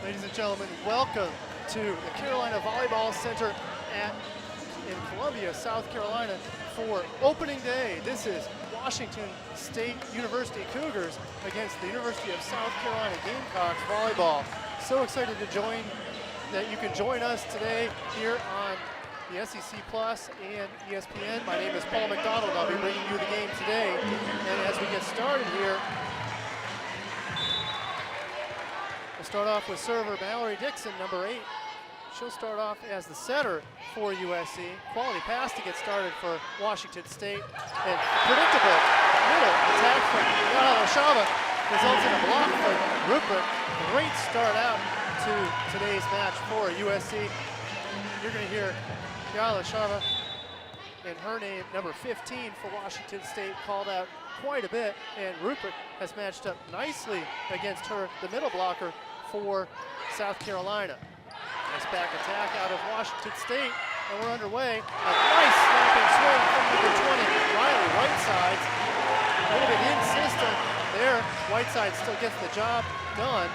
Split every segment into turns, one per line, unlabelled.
Ladies and gentlemen, welcome to the Carolina Volleyball Center in Columbia, South Carolina for opening day. This is Washington State University Cougars against the University of South Carolina Gamecocks volleyball. So excited that you can join us today here on the SEC Plus and ESPN. My name is Paul McDonald. I'll be bringing you the game today. And as we get started here, we'll start off with server Mallory Dixon, number 8. She'll start off as the setter for USC. Quality pass to get started for Washington State. And predictable middle attack from Shava results in a block from Rupert. Great start out to today's match for USC. You're going to hear Yala Shava and her name, number 15 for Washington State, called out quite a bit. And Rupert has matched up nicely against her, the middle blocker for South Carolina. Nice back attack out of Washington State, and we're underway. A nice snapping swing from number 20, Riley Whitesides. A little bit in system there. Whiteside still gets the job done.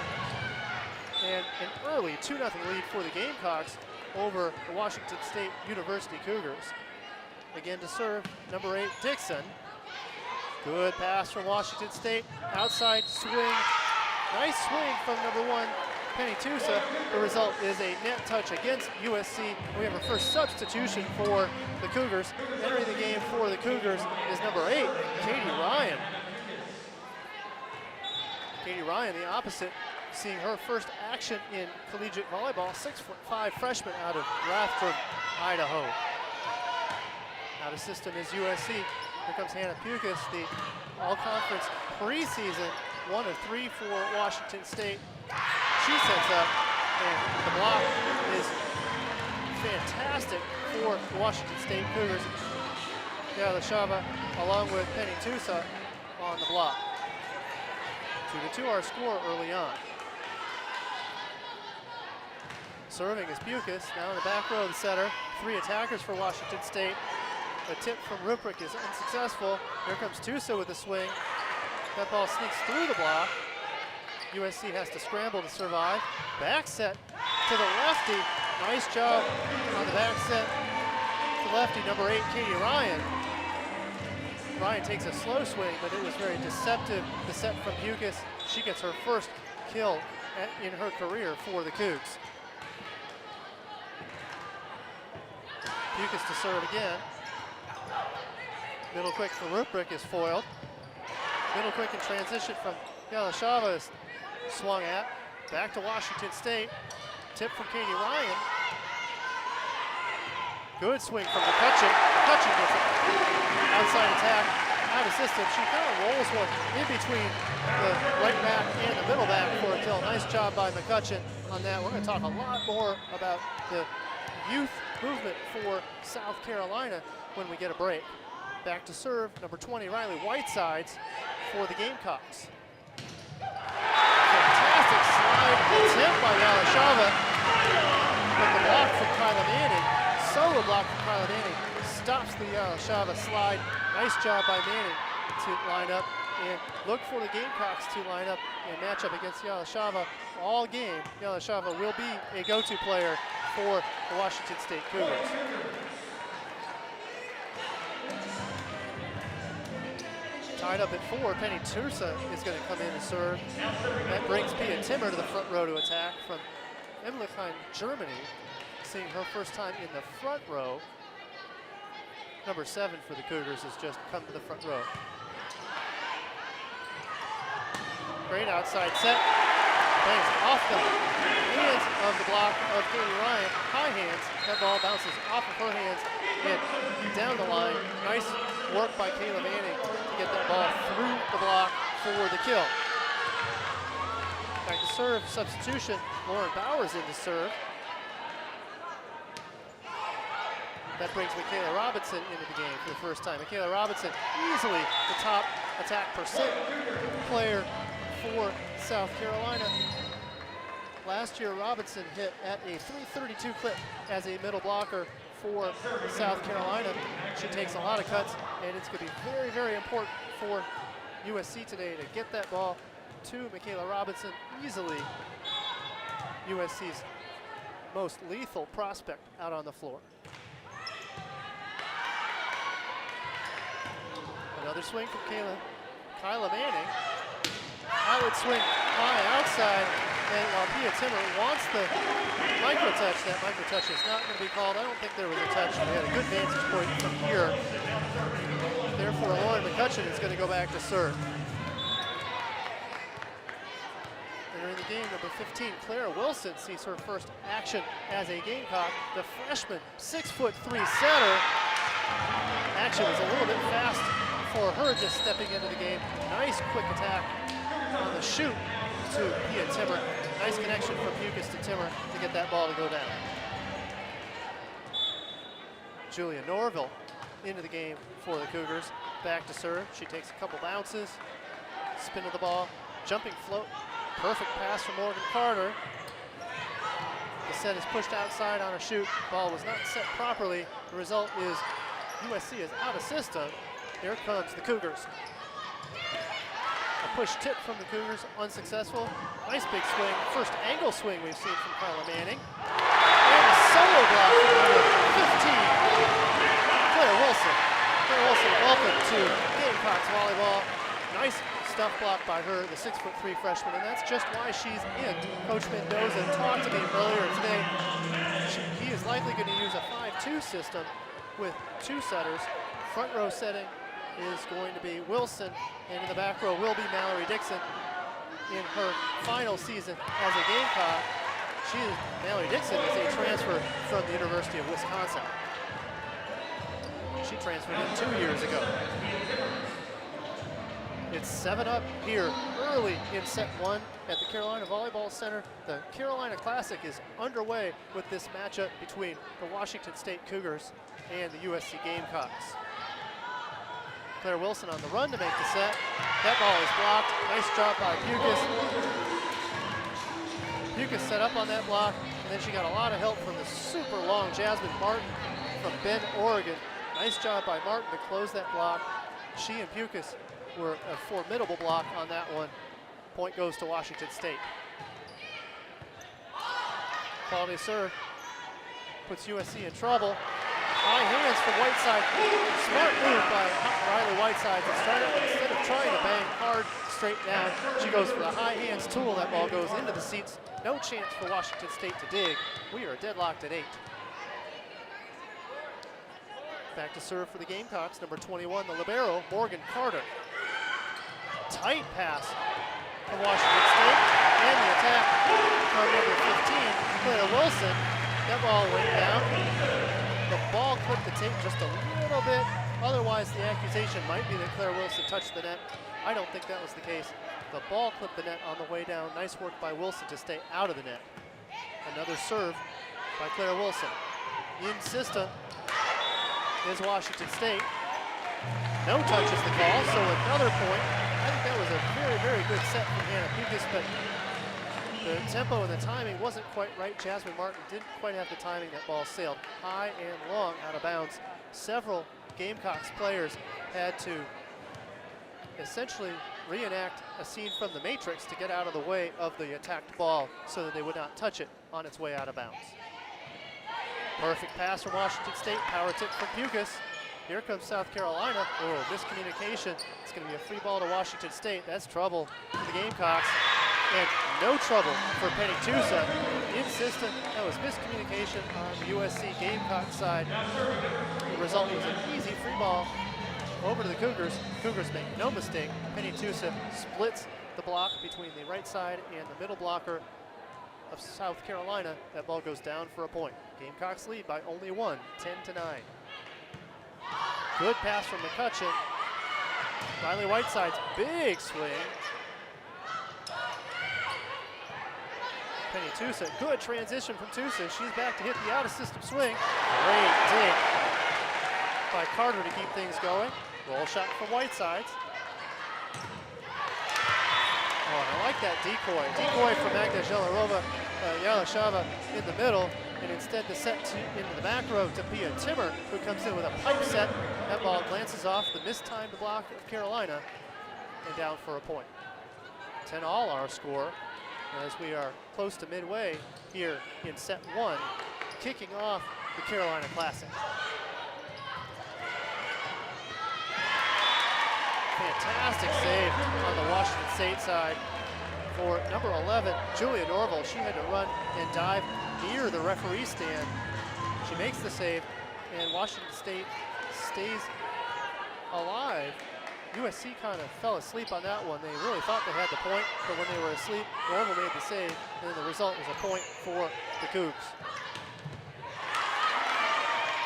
And an early 2-0 lead for the Gamecocks over the Washington State University Cougars. Again to serve, number 8, Dixon. Good pass from Washington State. Outside swing. Nice swing from number 1, Penny Tusa. The result is a net touch against USC. We have our first substitution for the Cougars. Entering the game for the Cougars is number 8, Katie Ryan. Katie Ryan, the opposite, seeing her first action in collegiate volleyball. 6'5" freshman out of Rathdrum, Idaho. Out of system is USC. Here comes Hannah Pukas, the all-conference preseason 1 of 3 for Washington State. She sets up, and the block is fantastic for the Washington State Cougars. Yala Shava along with Penny Tusa on the block. 2-2 our score early on. Serving is Pukas, now in the back row of the setter. 3 attackers for Washington State. A tip from Ruprecht is unsuccessful. Here comes Tusa with a swing. That ball sneaks through the block. USC has to scramble to survive. Back set to the lefty. Nice job on the back set to lefty, number 8, Katie Ryan. Ryan takes a slow swing, but it was very deceptive. The set from Pukas. She gets her first kill in her career for the Cougs. Pukas to serve again. Middle quick for Ruprecht is foiled. Middle quick in transition from Yalashava is swung at. Back to Washington State. Tip from Katie Ryan. Good swing from McCutcheon. McCutcheon gets it. Outside attack, out of system. She kind of rolls one in between the right back and the middle back for a kill. Nice job by McCutcheon on that. We're going to talk a lot more about the youth movement for South Carolina when we get a break. Back to serve, number 20, Riley Whitesides for the Gamecocks. Fantastic slide attempt by Yalashava. But the block from Kyla Manning, solo block from Kyla Manning, stops the Yalashava slide. Nice job by Manning to line up and look for the Gamecocks to line up and match up against Yalashava all game. Yalashava will be a go-to player for the Washington State Cougars. Tied up at 4, Penny Tusa is going to come in and serve. That brings Pia Timmer to the front row to attack from Emlichheim, Germany, seeing her first time in the front row. Number 7 for the Cougars has just come to the front row. Great outside set. Bangs off the hands of the block of Katie Ryan. High hands. That ball bounces off of her hands and down the line. Nice work by Kayla Manning to get that ball through the block for the kill. Back to serve, substitution. Lauren Bowers in to serve. That brings Michaela Robinson into the game for the first time. Michaela Robinson, easily the top attack percent player for South Carolina. Last year, Robinson hit at a .332 clip as a middle blocker for South Carolina. She takes a lot of cuts, and it's going to be very, very important for USC today to get that ball to Michaela Robinson easily USC's most lethal prospect out on the floor. Another swing from Kyla Manning. Outward swing high outside, and while Pia Timmer wants the micro touch, that micro touch is not going to be called. I don't think there was a touch. We had a good vantage point from here. Therefore, Lauren McCutcheon is going to go back to serve. Entering the game, number 15, Claire Wilson sees her first action as a Gamecock. The freshman, 6'3" setter. Action was a little bit fast for her just stepping into the game. Nice quick attack on the shoot to Pia Timmer. Nice connection from Hukas to Timmer to get that ball to go down. Julia Norville into the game for the Cougars. Back to serve. She takes a couple bounces. Spin of the ball. Jumping float. Perfect pass from Morgan Carter. The set is pushed outside on a shoot. Ball was not set properly. The result is USC is out of system. Here comes the Cougars. A push tip from the Cougars, unsuccessful. Nice big swing. First angle swing we've seen from Kyla Manning. And a solo block from number 15, Claire Wilson. Claire Wilson, welcome to Gamecocks volleyball. Nice stuff block by her, the 6'3" freshman, and that's just why she's in. Coach Mendoza talked to me earlier today. He is likely going to use a 5-2 system with two setters. Front row setting is going to be Wilson, and in the back row will be Mallory Dixon in her final season as a Gamecock. Mallory Dixon is a transfer from the University of Wisconsin. She transferred in 2 years ago. It's 7-up here early in set one at the Carolina Volleyball Center. The Carolina Classic is underway with this matchup between the Washington State Cougars and the USC Gamecocks. Claire Wilson on the run to make the set. That ball is blocked. Nice drop by Hukas. Hukas set up on that block, and then she got a lot of help from the super long Jasmine Martin from Bend, Oregon. Nice job by Martin to close that block. She and Hukas were a formidable block on that one. Point goes to Washington State. Quality serve puts USC in trouble. High hands from Whiteside. Smart move by Riley Whiteside. Instead of trying to bang hard straight down, she goes for the high hands tool. That ball goes into the seats. No chance for Washington State to dig. We are deadlocked at 8. Back to serve for the Gamecocks, number 21, the libero, Morgan Carter. Tight pass from Washington State, and the attack from number 15, Claire Wilson. That ball went down. The ball clipped the tape just a little bit. Otherwise, the accusation might be that Claire Wilson touched the net. I don't think that was the case. The ball clipped the net on the way down. Nice work by Wilson to stay out of the net. Another serve by Claire Wilson. In system is Washington State. No touch is the call, so another point. I think that was a very, very good set from Hannah Hukas, but the tempo and the timing wasn't quite right. Jasmine Martin didn't quite have the timing. That ball sailed high and long out of bounds. Several Gamecocks players had to essentially reenact a scene from The Matrix to get out of the way of the attacked ball so that they would not touch it on its way out of bounds. Perfect pass from Washington State, power tip from Hukas. Here comes South Carolina. Oh, miscommunication. It's going to be a free ball to Washington State. That's trouble for the Gamecocks. And no trouble for Penny Tusa. Insistent. That was miscommunication on the USC Gamecock side. The result was an easy free ball over to the Cougars. Cougars make no mistake. Penny Tusa splits the block between the right side and the middle blocker of South Carolina. That ball goes down for a point. Gamecocks lead by only 1, 10-9. Good pass from McCutcheon. Riley Whiteside's big swing. Penny Tusa, good transition from Tusa. She's back to hit the out-of-system swing. Great dig by Carter to keep things going. Roll shot from Whitesides. Oh, I like that decoy. Decoy from Magda Yarashava in the middle, and instead the set into the back row to Pia Timmer, who comes in with a pipe set. That ball glances off the mistimed block of Carolina and down for a point. 10-all our score, as we are close to midway here in set one, kicking off the Carolina Classic. Fantastic save on the Washington State side for number 11, Julia Norval. She had to run and dive near the referee stand. She makes the save, and Washington State stays alive. USC kind of fell asleep on that one. They really thought they had the point, but when they were asleep, Norval made the save, and the result was a point for the Cougs.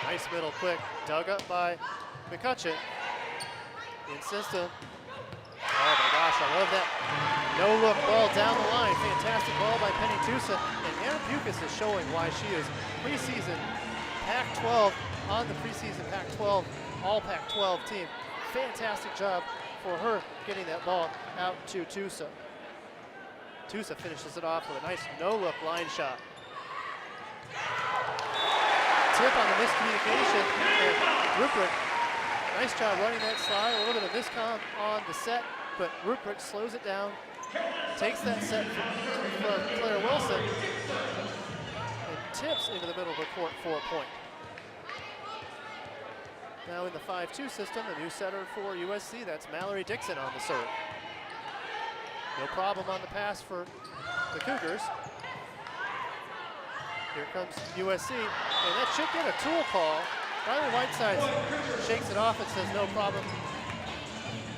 Nice middle quick, dug up by McCutcheon. In system. Oh my gosh, I love that no-look ball down the line. Fantastic ball by Penny Tusa. And Anna Pukas is showing why she is preseason Pac-12 on the preseason Pac-12, all Pac-12 team. Fantastic job for her getting that ball out to Tusa. Tusa finishes it off with a nice no-look line shot. Tip on the miscommunication, and Ruprecht, nice job running that slide. A little bit of miscomm on the set, but Ruprecht slows it down, takes that set from Claire Wilson, and tips into the middle of the court for a point. Now in the 5-2 system, the new setter for USC, that's Mallory Dixon on the serve. No problem on the pass for the Cougars. Here comes USC, and that should get a tool call. Riley Whiteside shakes it off and says no problem.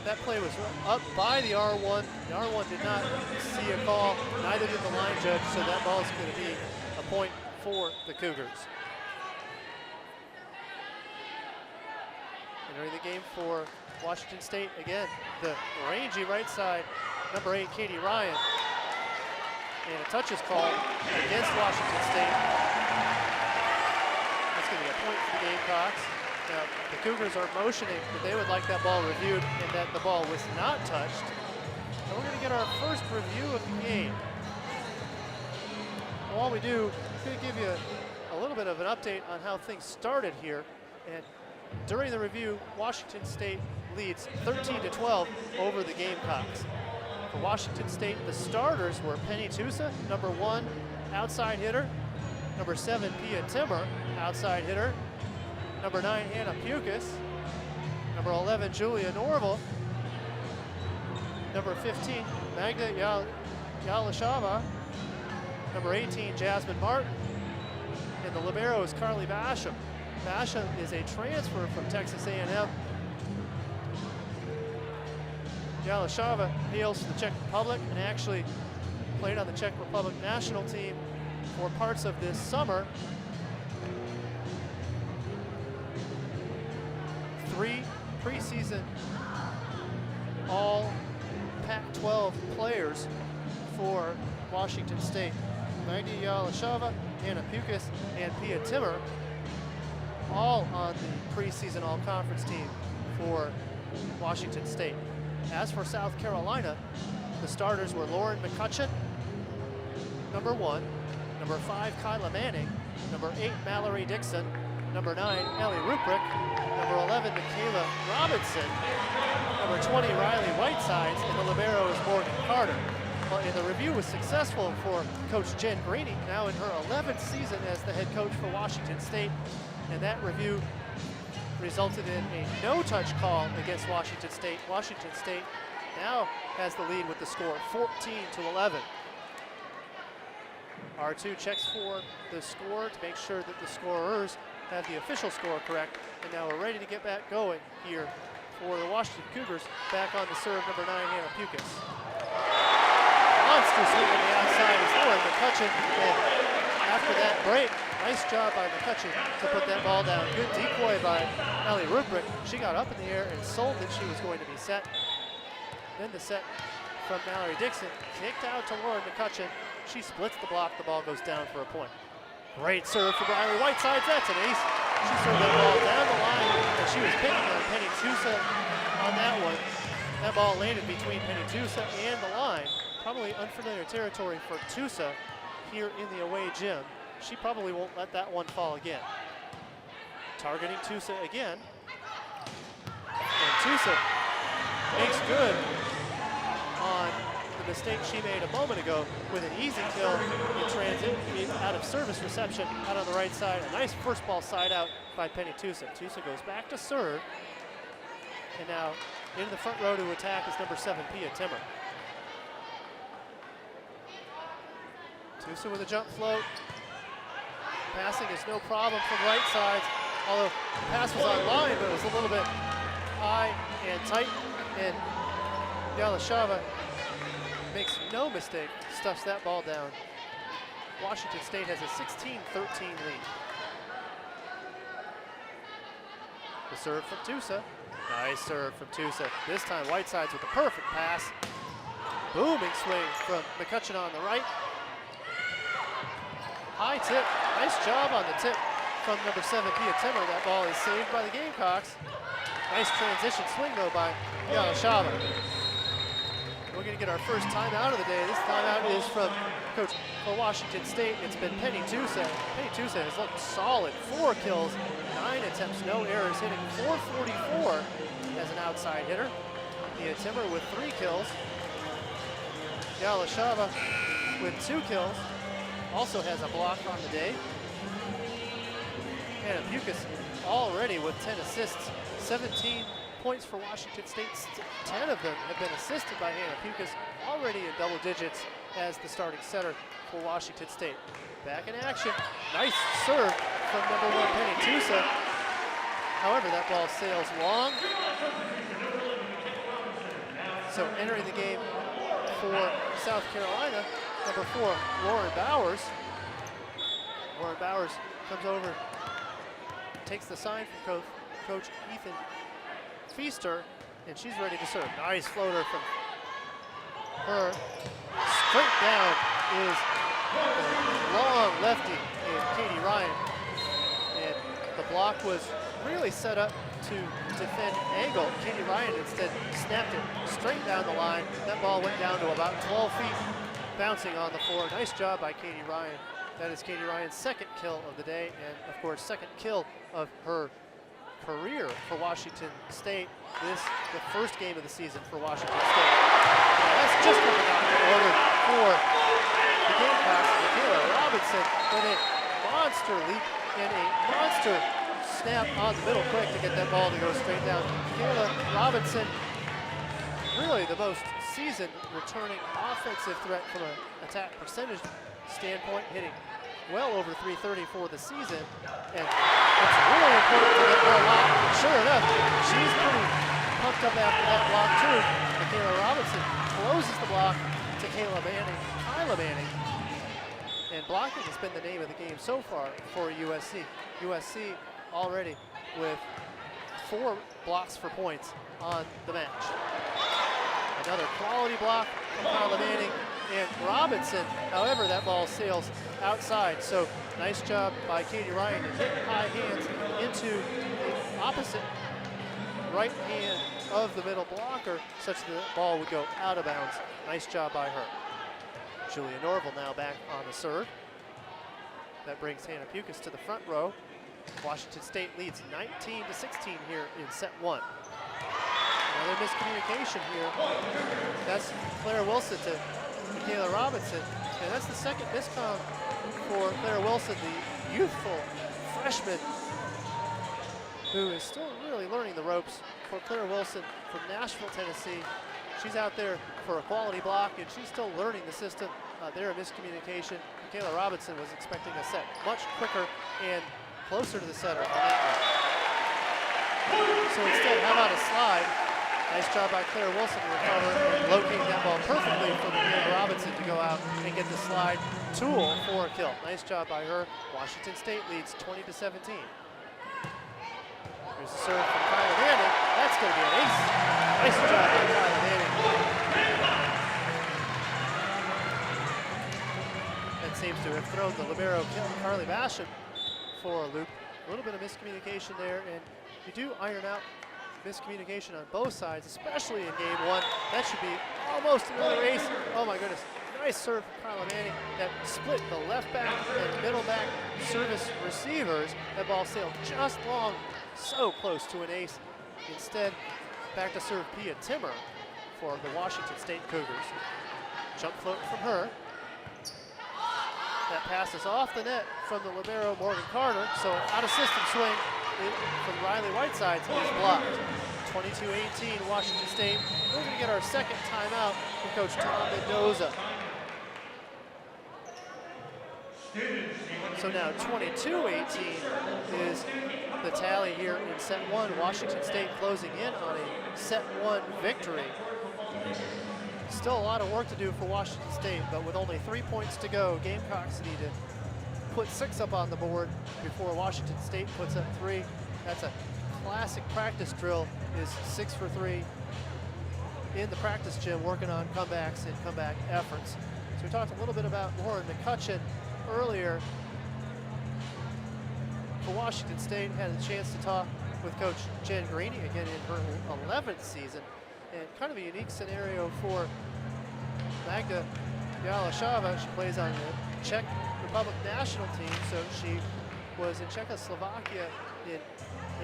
That play was up by the R1. The R1 did not see a call, neither did the line judge, so that ball is going to be a point for the Cougars. Entering the game for Washington State, again, the rangy right side, number 8, Katie Ryan. And a touches call against Washington State. That's going to be a point for the Gamecocks. Now, the Cougars are motioning that they would like that ball reviewed and that the ball was not touched. And we're going to get our first review of the game. And while we do, I'm going to give you a little bit of an update on how things started here. And during the review, Washington State leads 13-12 over the Gamecocks. For Washington State, the starters were Penny Tusa, number 1, outside hitter. Number 7, Pia Timmer, outside hitter. Number 9, Hannah Pukas. Number 11, Julia Norval. Number 15, Magda Yalashava. Number 18, Jasmine Martin. And the libero is Carly Basham. Basham is a transfer from Texas A&M. Yalashava hails from the Czech Republic and actually played on the Czech Republic national team for parts of this summer. 3 preseason all Pac-12 players for Washington State. Magda Yalashava, Anna Pukas, and Pia Timmer, all on the preseason all-conference team for Washington State. As for South Carolina, the starters were Lauren McCutcheon, number 1, number 5, Kyla Manning, number 8, Mallory Dixon, number 9, Ellie Ruprecht, number 11, Michaela Robinson, number 20, Riley Whitesides, and the libero is Morgan Carter. Well, and the review was successful for Coach Jen Greeny, now in her 11th season as the head coach for Washington State, and that review resulted in a no-touch call against Washington State. Washington State now has the lead with the score 14-11. R2 checks for the score to make sure that the scorers have the official score correct. And now we're ready to get back going here for the Washington Cougars. Back on the serve, number 9, Hannah Pukas. Monster swing on the outside is Lauren McCutcheon. And after that break, nice job by McCutcheon to put that ball down. Good decoy by Ellie Ruprecht. She got up in the air and sold that she was going to be set. Then the set from Mallory Dixon, kicked out to Lauren McCutcheon. She splits the block, the ball goes down for a point. Great serve for Riley Whitesides, that's an ace. She served that ball down the line, and she was picking on Penny Tusa on that one. That ball landed between Penny Tusa and the line. Probably unfamiliar territory for Tusa here in the away gym. She probably won't let that one fall again. Targeting Tusa again. And Tusa makes good on the mistake she made a moment ago with an easy kill in transit out of service reception out on the right side. A nice first ball side out by Penny Tusa. Tusa goes back to serve. And now into the front row to attack is number 7, Pia Timmer. Tusa with a jump float. Passing is no problem from right sides, although the pass was on line, but it was a little bit high and tight. And Yalashava makes no mistake, stuffs that ball down. Washington State has a 16-13 lead. The serve from Tusa. Nice serve from Tusa. This time Whitesides with a perfect pass. Booming swing from McCutcheon on the right. High tip. Nice job on the tip from number 7, Pia Timmer. That ball is saved by the Gamecocks. Nice transition swing though by Yalashava. We're going to get our first timeout of the day. This timeout is from coach for Washington State. It's been Penny Tusa. Penny Tusa has looked solid. 4 kills, 9 attempts, no errors, hitting .444 as an outside hitter. Pia Timmer with 3 kills. Yalashava with 2 kills. Also has a block on the day. Hannah Pukas already with 10 assists, 17 points for Washington State. 10 of them have been assisted by Hannah Pukas, already in double digits as the starting center for Washington State. Back in action, nice serve from number 1, Penny Tusa. However, that ball sails long. So entering the game for South Carolina, number 4, Lauren Bowers. Lauren Bowers comes over, takes the sign from Coach Ethan Feaster, and she's ready to serve. Nice floater from her. Straight down is the long lefty is Katie Ryan. And the block was really set up to defend angle. Katie Ryan instead snapped it straight down the line. That ball went down to about 12 feet, bouncing on the floor. Nice job by Katie Ryan. That is Katie Ryan's 2nd kill of the day, and of course 2nd kill of her career for Washington State. This the first game of the season for Washington State. Now that's just coming out in order for the Gamecocks. Michaela Robinson with a monster leap and a monster snap on the middle quick to get that ball to go straight down. Michaela Robinson, really the most seasoned returning offensive threat from an attack percentage standpoint, hitting well over .330 for the season, and it's really important to get her lock. Sure enough, she's pretty pumped up after that block too. Michaela Robinson closes the block to Kyla Manning, and blocking has been the name of the game so far for USC. USC already with 4 blocks for points on the match. Another quality block from Kyla Manning and Robinson. However, that ball sails outside. So nice job by Katie Ryan to hit high hands into the opposite right hand of the middle blocker, such that the ball would go out of bounds. Nice job by her. Julia Norville now back on the serve. That brings Hannah Pukas to the front row. Washington State leads 19-16 here in set 1. Another miscommunication here. That's Claire Wilson to Michaela Robinson, and that's the 2nd miscom for Claire Wilson, the youthful freshman who is still really learning the ropes. For Claire Wilson from Nashville, Tennessee, she's out there for a quality block, and she's still learning the system. There a miscommunication. Michaela Robinson was expecting a set much quicker and closer to the center on that one. So instead, how about a slide? Nice job by Claire Wilson to recover and locate that ball perfectly for Michaela Robinson to go out and get the slide tool for a kill. Nice job by her. Washington State leads 20-17. Here's a serve from Kyla Manning. That's going to be an ace. Nice job by Kyla Manning. That seems to have thrown the libero Carly Basham for a loop. A little bit of miscommunication there, and you do iron out miscommunication on both sides, especially in game 1. That should be almost another ace. Oh my goodness. Nice serve from Kyla Manning that split the left back and middle back service receivers. That ball sailed just long, so close to an ace. Instead, back to serve Pia Timmer for the Washington State Cougars. Jump float from her. That pass is off the net from the libero, Morgan Carter. So an out-of-system swing from Riley Whiteside is blocked. 22-18, Washington State. We're going to get our second timeout from Coach Tom Mendoza. So now 22-18 is the tally here in set one. Washington State closing in on a set one victory. Still a lot of work to do for Washington State, but with only 3 points to go, Gamecocks need to put 6 up on the board before Washington State puts up 3. That's a classic practice drill, is 6 for 3 in the practice gym, working on comebacks and comeback efforts. So we talked a little bit about Lauren McCutcheon earlier. For Washington State, had a chance to talk with Coach Jen Greeny again in her 11th season, and kind of a unique scenario for Magda Yalashava. She plays on the Czech Republic national team, so she was in Czechoslovakia in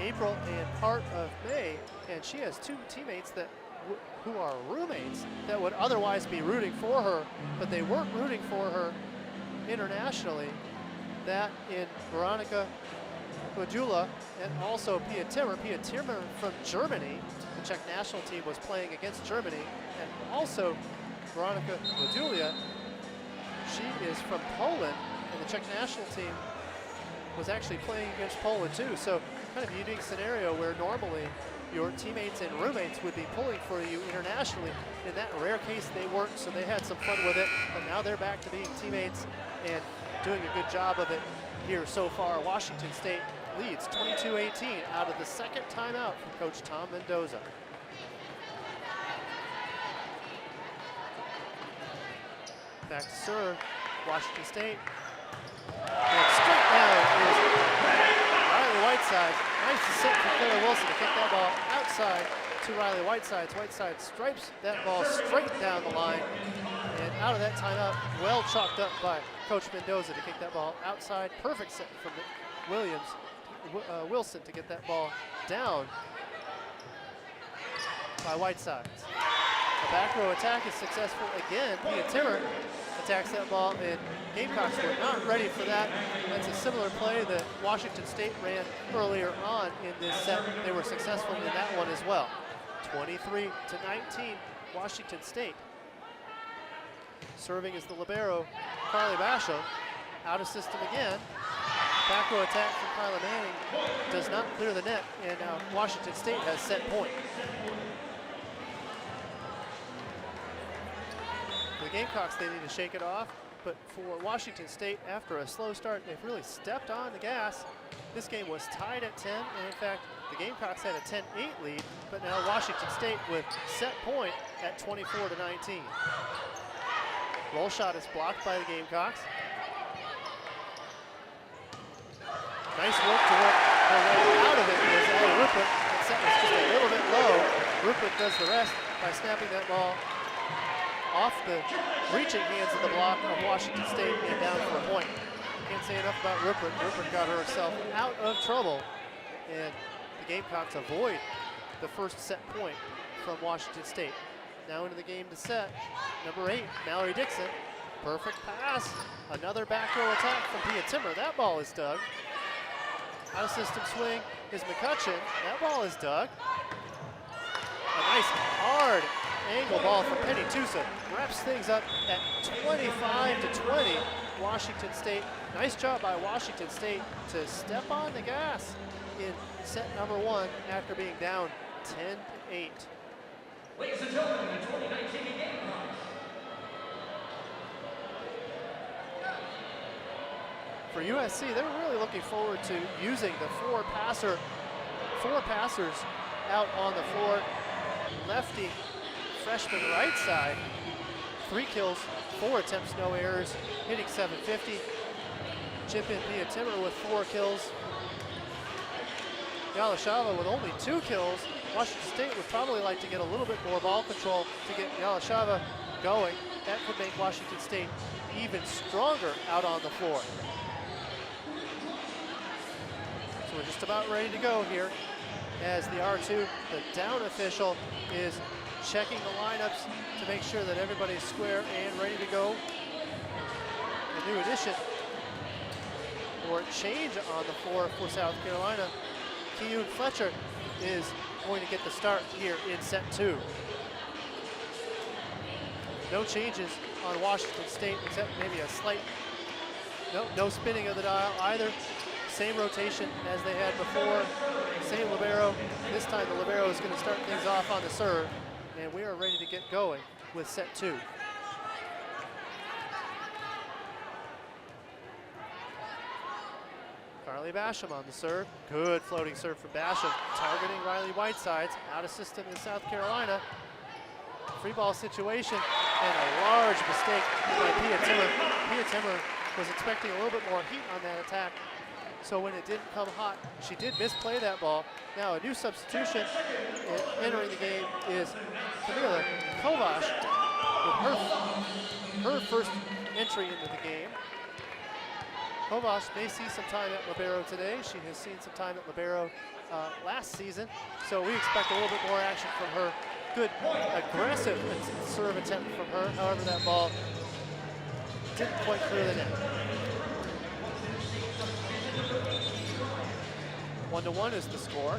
April and part of May, and she has 2 teammates that who are roommates that would otherwise be rooting for her, but they weren't rooting for her internationally. That in Veronica Bajula and also Pia Timmer. Pia Timmer from Germany. The Czech national team was playing against Germany, and also Veronica Bajulia. She is from Poland, and the Czech national team was actually playing against Poland too. So kind of a unique scenario where normally your teammates and roommates would be pulling for you internationally. In that rare case, they weren't, so they had some fun with it, but now they're back to being teammates and doing a good job of it here so far. Washington State leads 22-18 out of the second timeout from Coach Tom Mendoza. Back to serve, Washington State. And straight down is Riley Whiteside. Nice to set for Claire Wilson to kick that ball outside to Riley Whiteside. Whiteside stripes that ball straight down the line. And out of that timeout, well chalked up by Coach Mendoza to kick that ball outside. Perfect set from Wilson to get that ball down by Whiteside. A back row attack is successful again. Pia Timmer attacks that ball, and Gamecocks were not ready for that. That's a similar play that Washington State ran earlier on in this set. They were successful in that one as well. 23-19, Washington State. Serving is the libero, Carly Basham. Out of system again. Back row attack from Kyla Manning does not clear the net, and now Washington State has set point. The Gamecocks, they need to shake it off, but for Washington State, after a slow start, they've really stepped on the gas. This game was tied at 10, and in fact, the Gamecocks had a 10-8 lead, but now Washington State with set point at 24-19. Roll shot is blocked by the Gamecocks. Nice work to work her way out of it is Ella Rupert. That set was just a little bit low. Rupert does the rest by snapping that ball off the reaching hands of the block of Washington State and down for a point. Can't say enough about Rupert. Rupert got herself out of trouble, and the Gamecocks avoid the first set point from Washington State. Now into the game to set. Number 8, Mallory Dixon. Perfect pass. Another back row attack from Pia Timmer. That ball is dug. Out of system swing is McCutcheon. That ball is dug. A nice hard angle ball from Penny Tusa. Wraps things up at 25-20. Washington State. Nice job by Washington State to step on the gas in set number 1 after being down 10-8.
Ladies and gentlemen, the 2019 Gamecocks.
For USC, they're really looking forward to using the four passers out on the floor. Lefty, freshman right side, 3 kills, 4 attempts, no errors, hitting .750. Chip in Pia Timmer with 4 kills. Yalashava with only 2 kills. Washington State would probably like to get a little bit more ball control to get Yalashava going. That could make Washington State even stronger out on the floor. So we're just about ready to go here as the R2, the down official, is checking the lineups to make sure that everybody's square and ready to go. A new addition or change on the floor for South Carolina. Keon Fletcher is going to get the start here in set 2. No changes on Washington State except maybe a slight, no spinning of the dial either. Same rotation as they had before, same libero. This time the libero is going to start things off on the serve, and we are ready to get going with set 2. Carly Basham on the serve. Good floating serve from Basham, targeting Riley Whitesides. Out of system in South Carolina. Free ball situation, and a large mistake by Pia Timmer. Pia Timmer was expecting a little bit more heat on that attack, so when it didn't come hot, she did misplay that ball. Now a new substitution entering the game is Camila Kovash with her first entry into the game. Kovash may see some time at libero today. She has seen some time at libero last season, so we expect a little bit more action from her. Good aggressive serve attempt from her. However, that ball didn't quite clear the net. 1-1 is the score.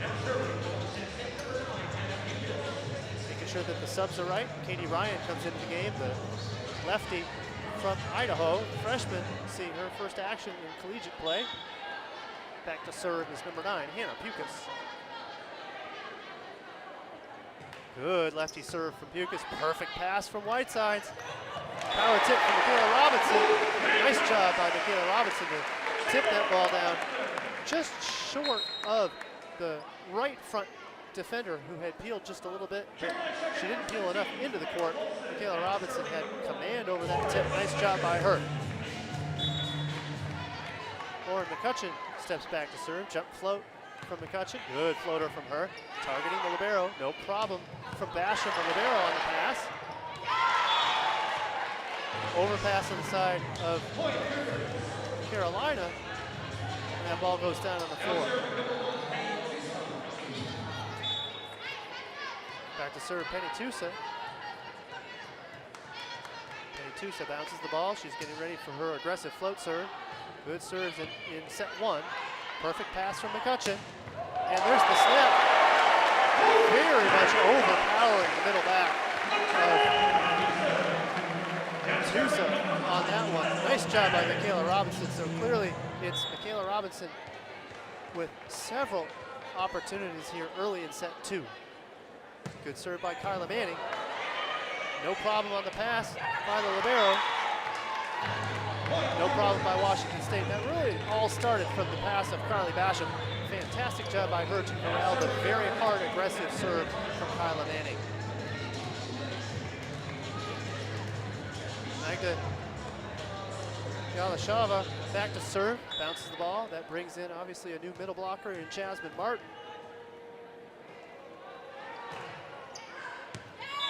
Making sure that the subs are right. Katie Ryan comes into the game, the lefty from Idaho, freshman, seeing her first action in collegiate play. Back to serve is number 9, Hannah Pukas. Good lefty serve from Pukas. Perfect pass from Whitesides. Power tip from Michaela Robinson. Nice job by Michaela Robinson to tip that ball down just short of the right front defender who had peeled just a little bit, but she didn't peel enough into the court. Michaela Robinson had command over that tip. Nice job by her. Lauren McCutcheon steps back to serve. Jump float from McCutcheon. Good floater from her. Targeting the libero. No problem from Basham, the libero on the pass. Overpass on the side of Carolina. And that ball goes down on the floor. Back to serve Penny Tusa. Penny Tusa bounces the ball. She's getting ready for her aggressive float serve. Good serves in set 1. Perfect pass from McCutcheon. And there's the snap. Very much overpowering the middle back of Tusa on that one. Nice job by Michaela Robinson. So clearly it's Michaela Robinson with several opportunities here early in set 2. Good serve by Kyla Manning. No problem on the pass by the libero. No problem by Washington State. That really all started from the pass of Carly Basham. Fantastic job by her to corral the very hard, aggressive serve from Kyla Manning. Magda Galashava back to serve, bounces the ball. That brings in obviously a new middle blocker in Jasmine Martin.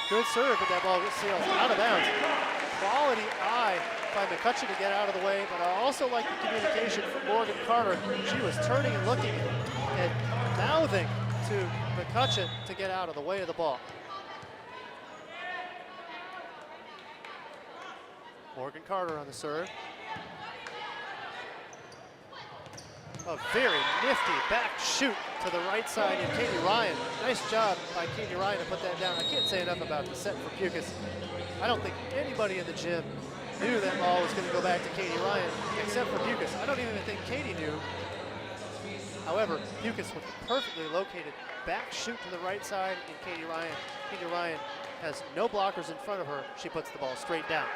Good serve, but that ball sails out of bounds. Quality eye by McCutcheon to get out of the way, but I also like the communication from Morgan Carter. She was turning and looking and mouthing to McCutcheon to get out of the way of the ball. Morgan Carter on the serve. A very nifty back shoot to the right side in Katie Ryan. Nice job by Katie Ryan to put that down. I can't say enough about the set for Pukas. I don't think anybody in the gym knew that ball was going to go back to Katie Ryan, except for Pukas. I don't even think Katie knew. However, Pukas with a perfectly located back shoot to the right side in Katie Ryan. Katie Ryan has no blockers in front of her. She puts the ball straight down.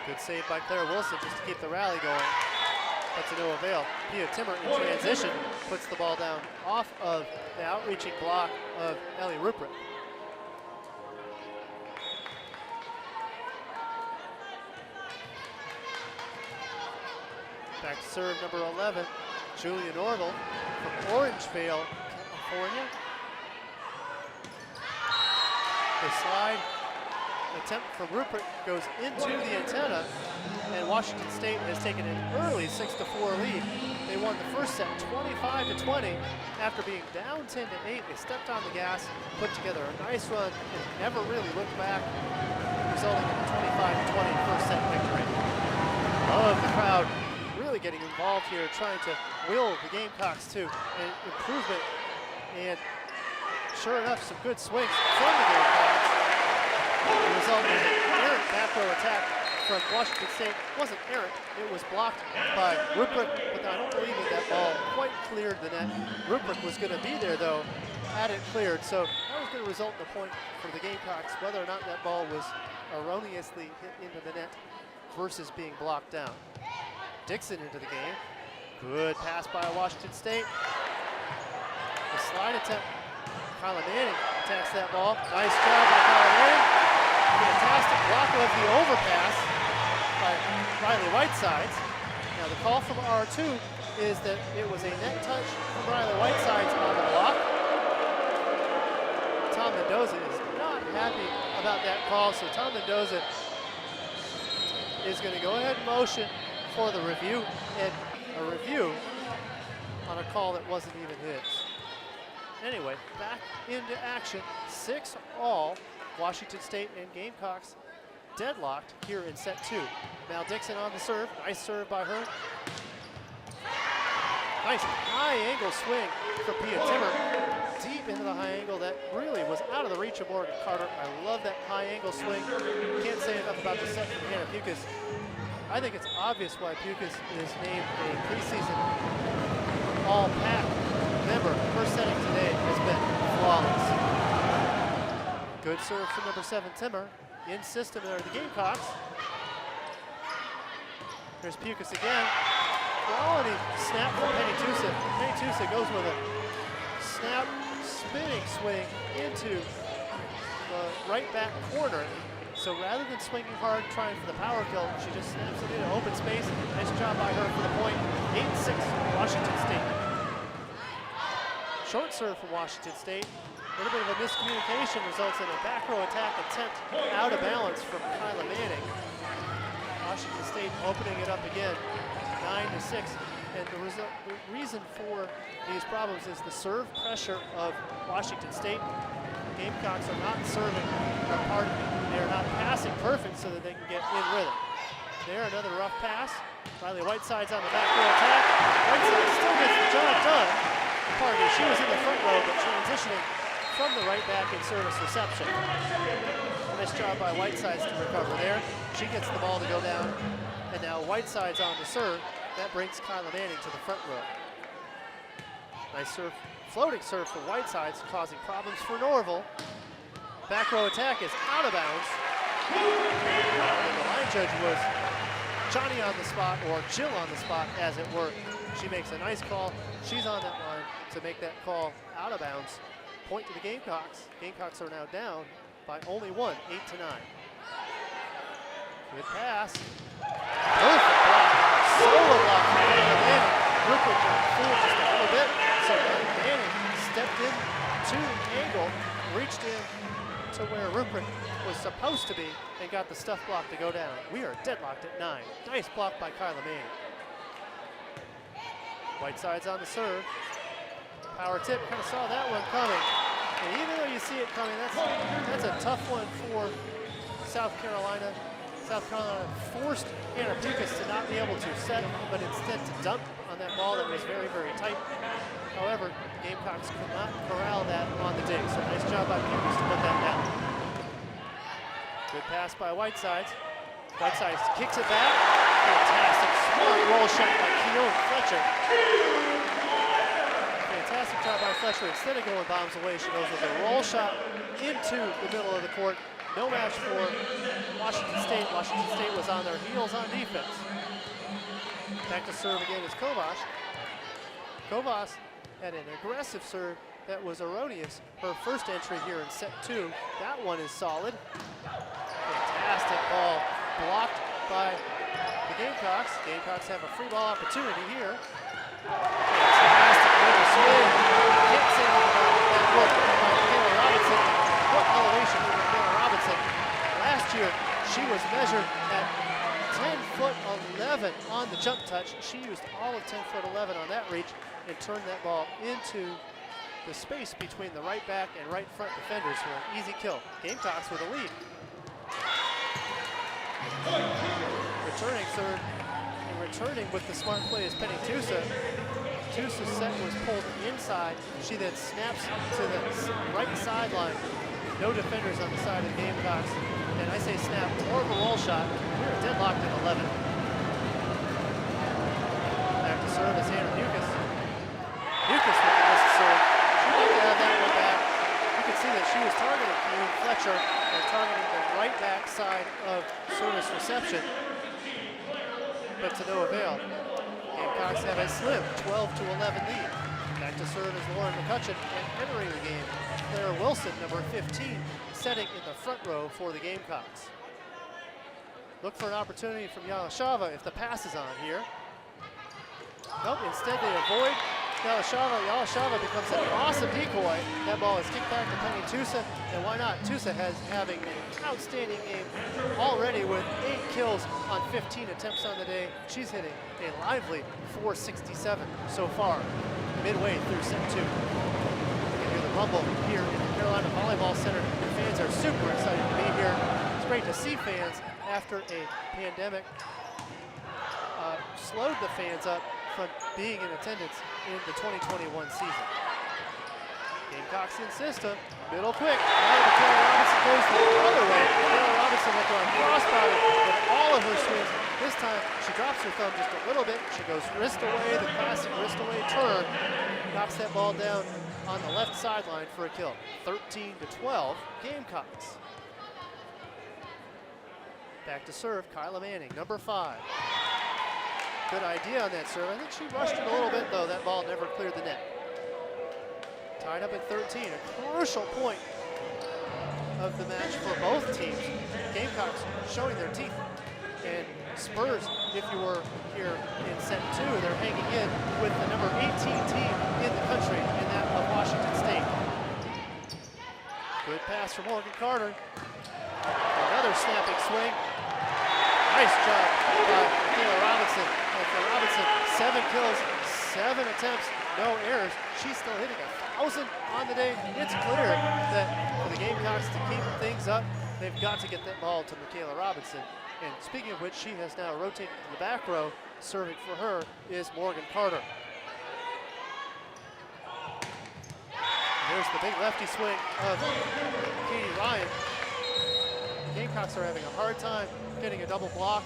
Good save by Claire Wilson just to keep the rally going, but to no avail. Pia Timmer in transition puts the ball down off of the outreaching block of Ellie Rupert. Back to serve number 11, Julia Norval from Orangevale, California. The slide attempt from Rupert goes into the antenna, and Washington State has taken an early 6-4 lead. They won the first set 25-20. After being down 10-8, they stepped on the gas, put together a nice run, and never really looked back, resulting in a 25-20 first set victory. Love the crowd really getting involved here, trying to will the Gamecocks to an improvement. And sure enough, some good swings from the Gamecocks. Resulting in an errant back row attack from Washington State. It wasn't errant, it was blocked by Rupert, but I don't believe that ball quite cleared the net. Rupert was going to be there though, had it cleared, so that was going to result in a point for the Gamecocks, whether or not that ball was erroneously hit into the net versus being blocked down. Dixon into the game. Good pass by Washington State. The slide attempt. Kyla Manning attacks that ball. Nice job by Kyla Manning. Fantastic block of the overpass by Riley Whitesides. Now the call from R2 is that it was a net touch from Riley Whitesides on the block. Tom Mendoza is not happy about that call, so Tom Mendoza is going to go ahead and motion for the review, and a review on a call that wasn't even his. Anyway, back into action, 6-all. Washington State and Gamecocks deadlocked here in set 2. Mal Dixon on the serve, nice serve by her. Nice high angle swing for Pia Timmer, deep into the high angle that really was out of the reach of Morgan Carter. I love that high angle swing. Can't say enough about the set from Hannah Pukas. I think it's obvious why Pukas is named a preseason all-pack member. Her setting today has been flawless. Good serve from number 7, Timmer. In system there are the Gamecocks. There's Pukas again. Quality snap from Penny Tusa. Penny Tusa goes with a snap, spinning swing into the right back corner. So rather than swinging hard, trying for the power kill, she just snaps it into open space. Nice job by her for the point. 8-6, Washington State. Short serve from Washington State. A little bit of a miscommunication results in a back row attack attempt out of balance from Kyla Manning. Washington State opening it up again, 9-6. And the reason for these problems is the serve pressure of Washington State. Gamecocks are not serving, they're not passing perfect so that they can get in rhythm. There, another rough pass. Riley Whiteside's on the back row attack. Whiteside still gets the job done. Pardon me, she was in the front row, but transitioning from the right back in service reception. Nice job by Whitesides to recover there. She gets the ball to go down, and now Whiteside's on the serve. That brings Kyla Manning to the front row. Nice serve, floating serve for Whitesides, causing problems for Norval. Back row attack is out of bounds. And the line judge was Johnny on the spot, or Jill on the spot, as it were. She makes a nice call. She's on that line to make that call out of bounds. Point to the Gamecocks. Gamecocks are now down by only 1, 8-9. Good pass. Perfect block. Solo block from Kyla Manning. Rupert got fooled just a little bit. So Manning stepped in to the angle, reached in to where Rupert was supposed to be, and got the stuff block to go down. We are deadlocked at 9. Nice block by Kyla Manning. Whiteside's on the serve. Power tip, kind of saw that one coming. And even though you see it coming, that's a tough one for South Carolina. South Carolina forced Hannah Pukas to not be able to set, but instead to dump on that ball that was very, very tight. However, the Gamecocks could not corral that on the dig, so nice job by Pukas to put that down. Good pass by Whitesides. Whitesides kicks it back. Fantastic, smart roll shot by Keone Fletcher. Fantastic job by Fletcher. Instead of going bombs away, she goes with a roll shot into the middle of the court. No match for Washington State. Washington State was on their heels on defense. Back to serve again is Kovas. Kovas had an aggressive serve that was erroneous. Her first entry here in set 2. That one is solid. Fantastic ball blocked by the Gamecocks. Gamecocks have a free ball opportunity here. Fantastic little swing. Can't say anything about that work by Michaela Robinson. What elevation from Michaela Robinson. Last year. She was measured at 10'11" on the jump touch. She used all of 10'11" on that reach and turned that ball into the space between the right back and right front defenders for an easy kill. Gamecocks with a lead. Returning third, and returning with the smart play is Penny Tusa. Tusa's set was pulled inside. She then snaps to the right sideline. No defenders on the side of the Gamecocks. And I say snap, more of a roll shot. We're deadlocked at 11. Back to serve is Hannah Mucus. Mucus with the missed serve. She'd like to have that one back. You can see that she was targeting Kayleen Fletcher and targeting the right back side of service reception, but to no avail. Gamecocks have a slim 12-11 lead. Back to serve is Lauren McCutcheon, and entering the game, Claire Wilson, number 15, setting in the front row for the Gamecocks. Look for an opportunity from Yalashava if the pass is on here. Nope, instead they avoid Yalashava. Yalashava becomes an awesome decoy. That ball is kicked back to Penny Tusa, and why not? Tusa has having an outstanding game already with 8 kills on 15 attempts on the day. She's hitting a lively 467 so far, midway through set 2. You can hear the rumble here in the Carolina Volleyball Center. The fans are super excited to be here. It's great to see fans after a pandemic slowed the fans up from being in attendance in the 2021 season. Gamecocks in system, middle quick. Now Michaela Robinson goes the other way. Michaela Robinson went to a crossbody with all of her swings. This time she drops her thumb just a little bit. She goes wrist away, the classic wrist away turn. Knocks that ball down on the left sideline for a kill. 13-12, Gamecocks. Back to serve, Kyla Manning, number 5. Good idea on that serve. I think she rushed it a little bit, though. That ball never cleared the net. Tied up at 13, a crucial point of the match for both teams. Gamecocks showing their teeth. And Spurs, if you were here in set 2, they're hanging in with the number 18 team in the country, and that of Washington State. Good pass from Morgan Carter. Another snapping swing. Nice job by Michaela Robinson. And for Robinson, 7 kills, 7 attempts, no errors. She's still hitting 1,000 on the day. It's clear that for the Gamecocks to keep things up, they've got to get that ball to Michaela Robinson. And speaking of which, she has now rotated to the back row. Serving for her is Morgan Carter. There's the big lefty swing of Katie Ryan. Gamecocks are having a hard time getting a double block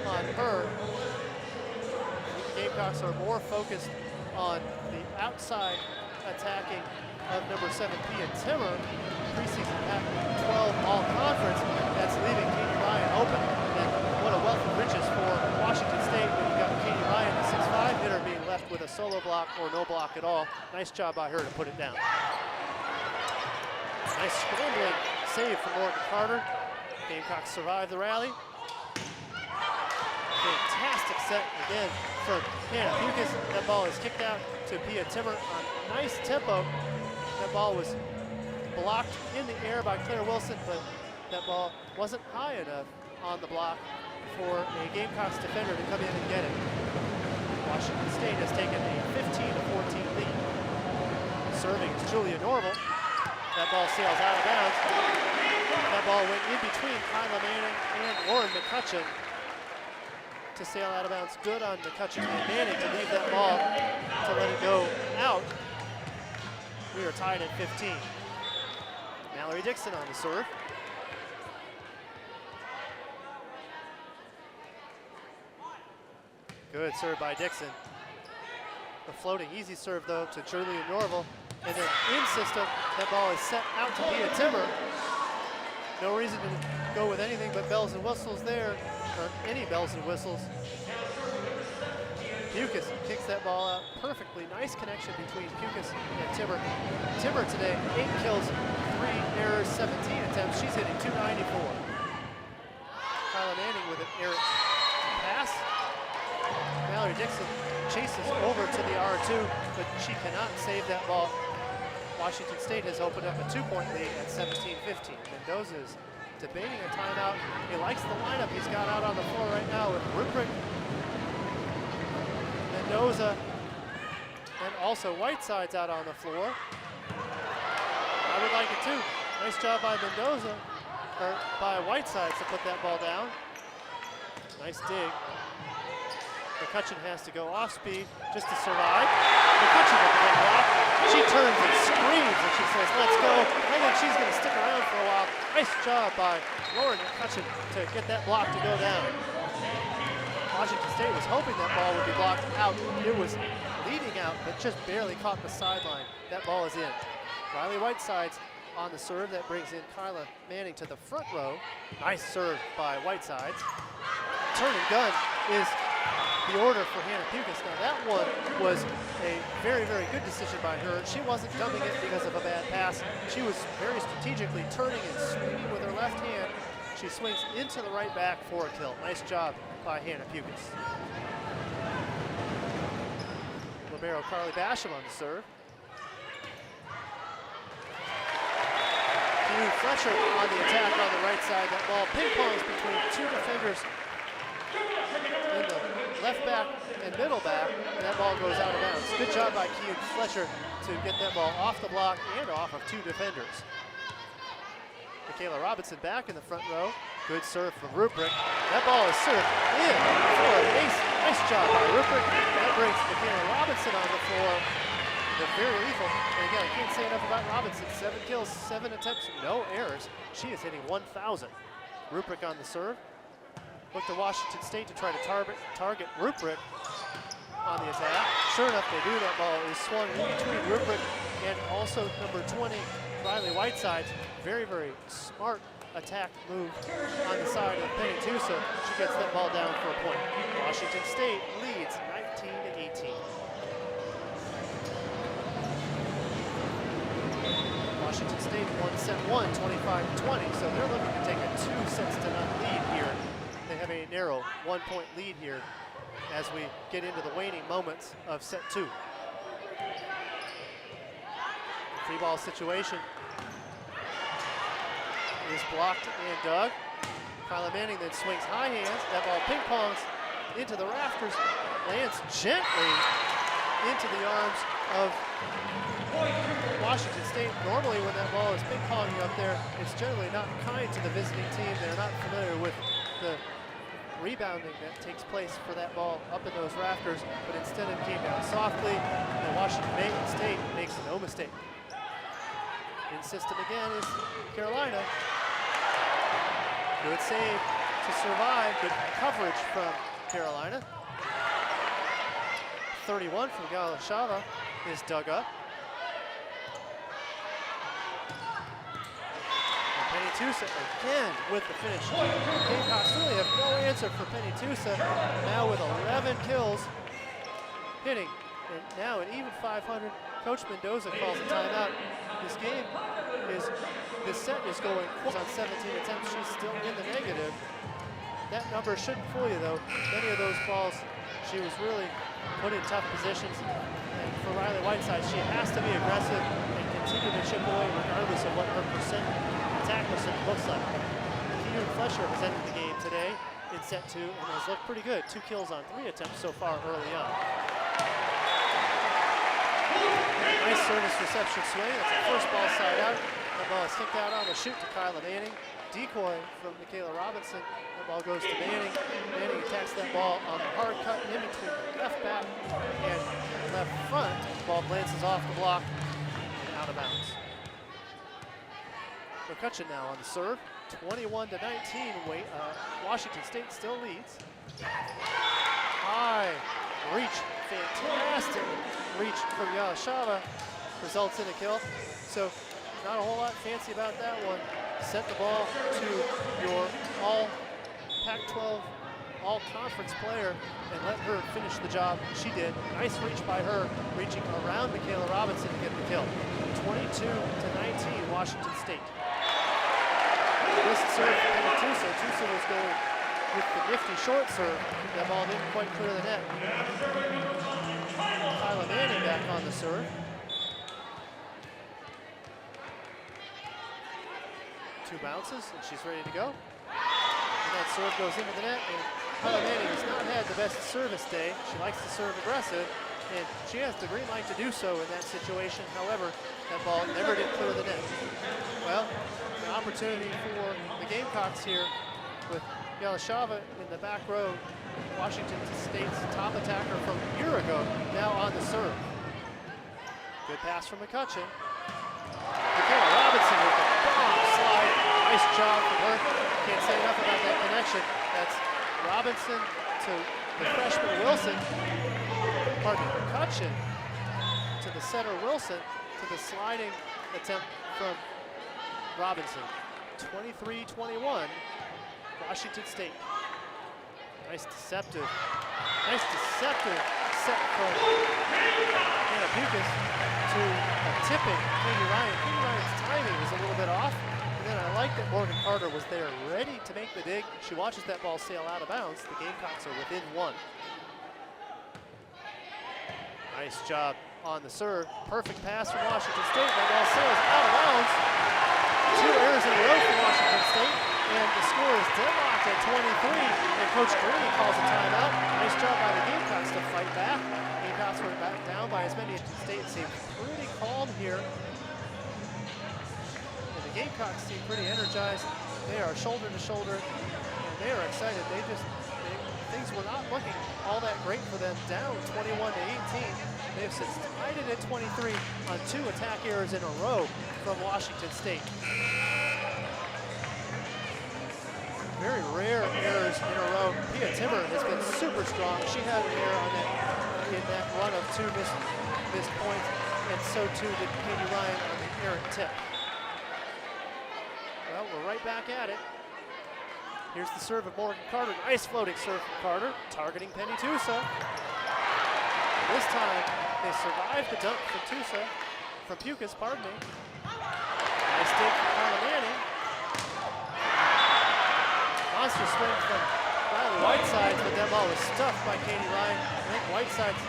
on her. The Gamecocks are more focused on the outside attacking of number 7, Pia Timmer. Preseason Pac-12 All-Conference. That's leaving Katie Ryan open. And what a wealth of riches for Washington State when you've got Katie Ryan, the 6'5" hitter, being left with a solo block or no block at all. Nice job by her to put it down. Nice scrambling save from Morgan Carter. Gamecocks survive the rally. Fantastic set again from Hannah Mucus. That ball is kicked out to Pia Timmer on nice tempo. That ball was blocked in the air by Claire Wilson, but that ball wasn't high enough on the block for a Gamecocks defender to come in and get it. Washington State has taken a 15-14 lead. Serving is Julia Norval. That ball sails out of bounds. That ball went in between Kyla Manning and Lauren McCutcheon to sail out of bounds. Good on McCutcheon and Manning to leave that ball to let it go out. We are tied at 15. Mallory Dixon on the serve. Good serve by Dixon. A floating easy serve though to Julia Norval. And then in system, that ball is set out to Pia Timmer. No reason to go with anything but bells and whistles there, or any bells and whistles. Mucus kicks that ball out perfectly. Nice connection between Mucus and Timmer. Timmer today, 8 kills, 3 errors, 17 attempts. She's hitting 294. Kyla Manning with an errant pass. Mallory Dixon chases over to the R2, but she cannot save that ball. Washington State has opened up a 2-point lead at 17-15. Mendoza's debating a timeout. He likes the lineup he's got out on the floor right now with Ruprecht, Mendoza, and also Whiteside's out on the floor. I would like it too. Nice job by Mendoza, or by Whitesides to put that ball down. Nice dig. McCutcheon has to go off speed just to survive. McCutcheon with the big block. She turns and screams and she says, let's go. I think she's going to stick around for a while. Nice job by Lauren McCutcheon to get that block to go down. Washington State was hoping that ball would be blocked out. It was leading out, but just barely caught the sideline. That ball is in. Riley Whitesides on the serve. That brings in Kyla Manning to the front row. Nice serve by Whitesides. Turn and gun is the order for Hannah Pukas. Now that one was a very, very good decision by her. She wasn't dumping it because of a bad pass. She was very strategically turning and swinging with her left hand. She swings into the right back for a kill. Nice job by Hannah Pukas. Libero Carly Basham on the serve. Hugh Fletcher on the attack on the right side. That ball ping-pongs between two defenders in the left back and middle back, and that ball goes out of bounds. Good job by Hugh Fletcher to get that ball off the block and off of two defenders. Michaela Robinson back in the front row. Good serve from Ruprecht. That ball is served in for an ace. Nice job by Ruprecht. That brings Michaela Robinson on the floor. They're very lethal. And again, I can't say enough about Robinson. 7 kills, 7 attempts, no errors. She is hitting 1,000. Ruprecht on the serve. Look to Washington State to try to target Ruprecht on the attack. Sure enough, they do. That ball is swung in between Ruprecht and also number 20, Riley Whiteside. Very, very smart attack move on the side of Penny Tusa. She gets that ball down for a point. Washington State leads 19-18. Washington State won set 1, 25-20, so they're looking to take a 2-0 lead here. They have a narrow 1-point lead here as we get into the waning moments of set 2. Free ball situation is blocked and dug. Kyla Manning then swings high hands. That ball ping-pongs into the rafters, lands gently into the arms of Washington State. Normally when that ball is ping-ponging up there, it's generally not kind to the visiting team. They're not familiar with the rebounding that takes place for that ball up in those rafters, but instead it came down softly, and Washington State makes no mistake. In system again is Carolina. Good save to survive, good coverage from Carolina. 31 from Galashava is dug up. And Penny Tusa again with the finish. Gamecocks really have no answer for Penny Tusa, now with 11 kills, hitting, and now an even 500. Coach Mendoza calls a timeout. This set is going on 17 attempts. She's still in the negative. That number shouldn't fool you though. Many of those balls, she was really put in tough positions. And for Riley Whiteside, she has to be aggressive and continue to chip away regardless of what her attack percent looks like. Keegan Fletcher has entered the game today in set 2 and has looked pretty good. 2 kills on 3 attempts so far early on. Nice service reception swing. That's a first ball side out. That ball is kicked out on the shoot to Kyla Manning. Decoy from Michaela Robinson. That ball goes to Manning. Manning attacks that ball on the hard cut in between the left back and left front. The ball glances off the block and out of bounds. McCutcheon now on the serve. 21-19. Washington State still leads. High reach. Fantastic reach from Yalashava results in a kill. So not a whole lot fancy about that one. Set the ball to your all Pac-12 all-conference player and let her finish the job. She did. Nice reach by her, reaching around Michaela Robinson to get the kill. 22-19, Washington State. This serve from Penny Tusa. Tusa was going with the nifty short serve. That ball didn't quite clear the net. Kyla Manning back on the serve. 2 bounces, and she's ready to go. And that serve goes into the net, and Kyla Manning has not had the best service day. She likes to serve aggressive, and she has the green light to do so in that situation. However, that ball never did clear the net. Well, an opportunity for the Gamecocks here with Yelashava in the back row, Washington State's top attacker from a year ago, now on the serve. Good pass from McCutcheon. Michaela Robinson with the bomb slide. Nice job from her. Can't say enough about that connection. That's Robinson to the freshman Wilson. Pardon me, McCutcheon to the center Wilson to the sliding attempt from Robinson. 23-21, Washington State. Nice deceptive set from Hannah Pukas to a tipping Katie Ryan. Katie Ryan's timing was a little bit off. And then I like that Morgan Carter was there ready to make the dig. She watches that ball sail out of bounds. The Gamecocks are within 1. Nice job on the serve. Perfect pass from Washington State. That ball sails out of bounds. 2 errors in a row for Washington State. And the score is deadlocked at 23. And Coach Green calls a timeout. Nice job by the Gamecocks to fight back. Gamecocks were back down by as many as State. Seemed pretty calm here. And the Gamecocks seem pretty energized. They are shoulder to shoulder, and they are excited. Things were not looking all that great for them, down 21-18. They have since tied it at 23 on 2 attack errors in a row from Washington State. Very rare errors in a row. Pia Timmer has been super strong. She had an error on in that run of 2 missed points, and so too did Katie Ryan on the errant tip. Well, we're right back at it. Here's the serve of Morgan Carter. Nice floating serve from Carter, targeting Penny Tusa. This time, they survived the dunk from Pukas, pardon me. Nice dig from Kyla Manning. Monster swing from Riley Whitesides, but that ball was stuffed by Katie Ryan. I think Whitesides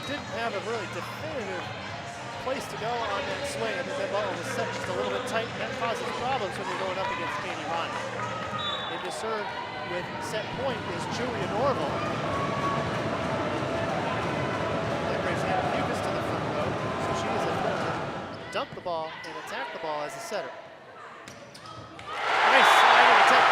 didn't have a really definitive place to go on that swing. I think that ball was set just a little bit tight, and that causes problems when you're going up against Katie Ryan. To serve with set point is Julia Norval. That brings Hannah Pukas to the front row, so she is a threat to dump the ball and attack the ball as a setter. Nice sliding attempt.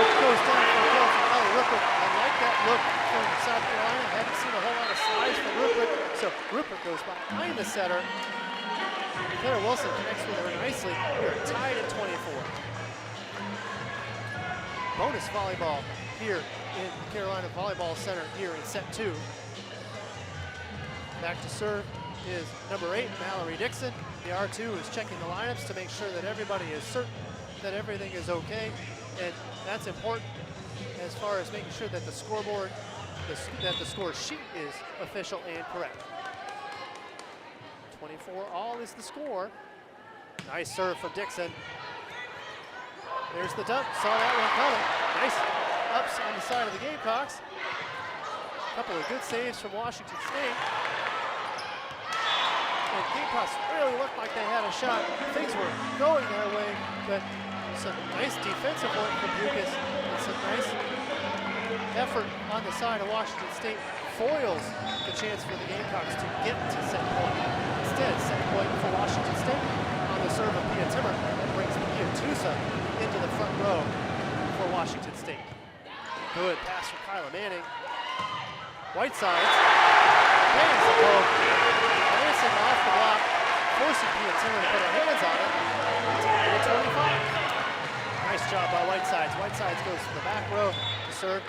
It goes down for a goal from Ellie Rupert. I like that look from South Carolina. I haven't seen a whole lot of slides from Rupert, so Rupert goes behind the setter. Claire Wilson connects with her nicely. We are tied at 24. Bonus volleyball here in the Carolina Volleyball Center here in set 2. Back to serve is number 8, Mallory Dixon. The R2 is checking the lineups to make sure that everybody is certain that everything is okay. And that's important as far as making sure that the scoreboard, that the score sheet is official and correct. 24-all is the score. Nice serve from Dixon. There's the dump, saw that one coming. Nice ups on the side of the Gamecocks. A couple of good saves from Washington State. And Gamecocks really looked like they had a shot. Things were going their way, but some nice defensive work from Pukas and some nice effort on the side of Washington State foils the chance for the Gamecocks to get to set point. Instead, set point for Washington State on the serve of Pia Timmer. That brings Pia Tusa into the front row for Washington State. Good pass from Kyla Manning. Whitesides. Bangs the ball. Dancing off the block, forcing Pia Timmer to put her hands on it. Tied at 25. Nice job by Whitesides. Whitesides goes to the back row to serve.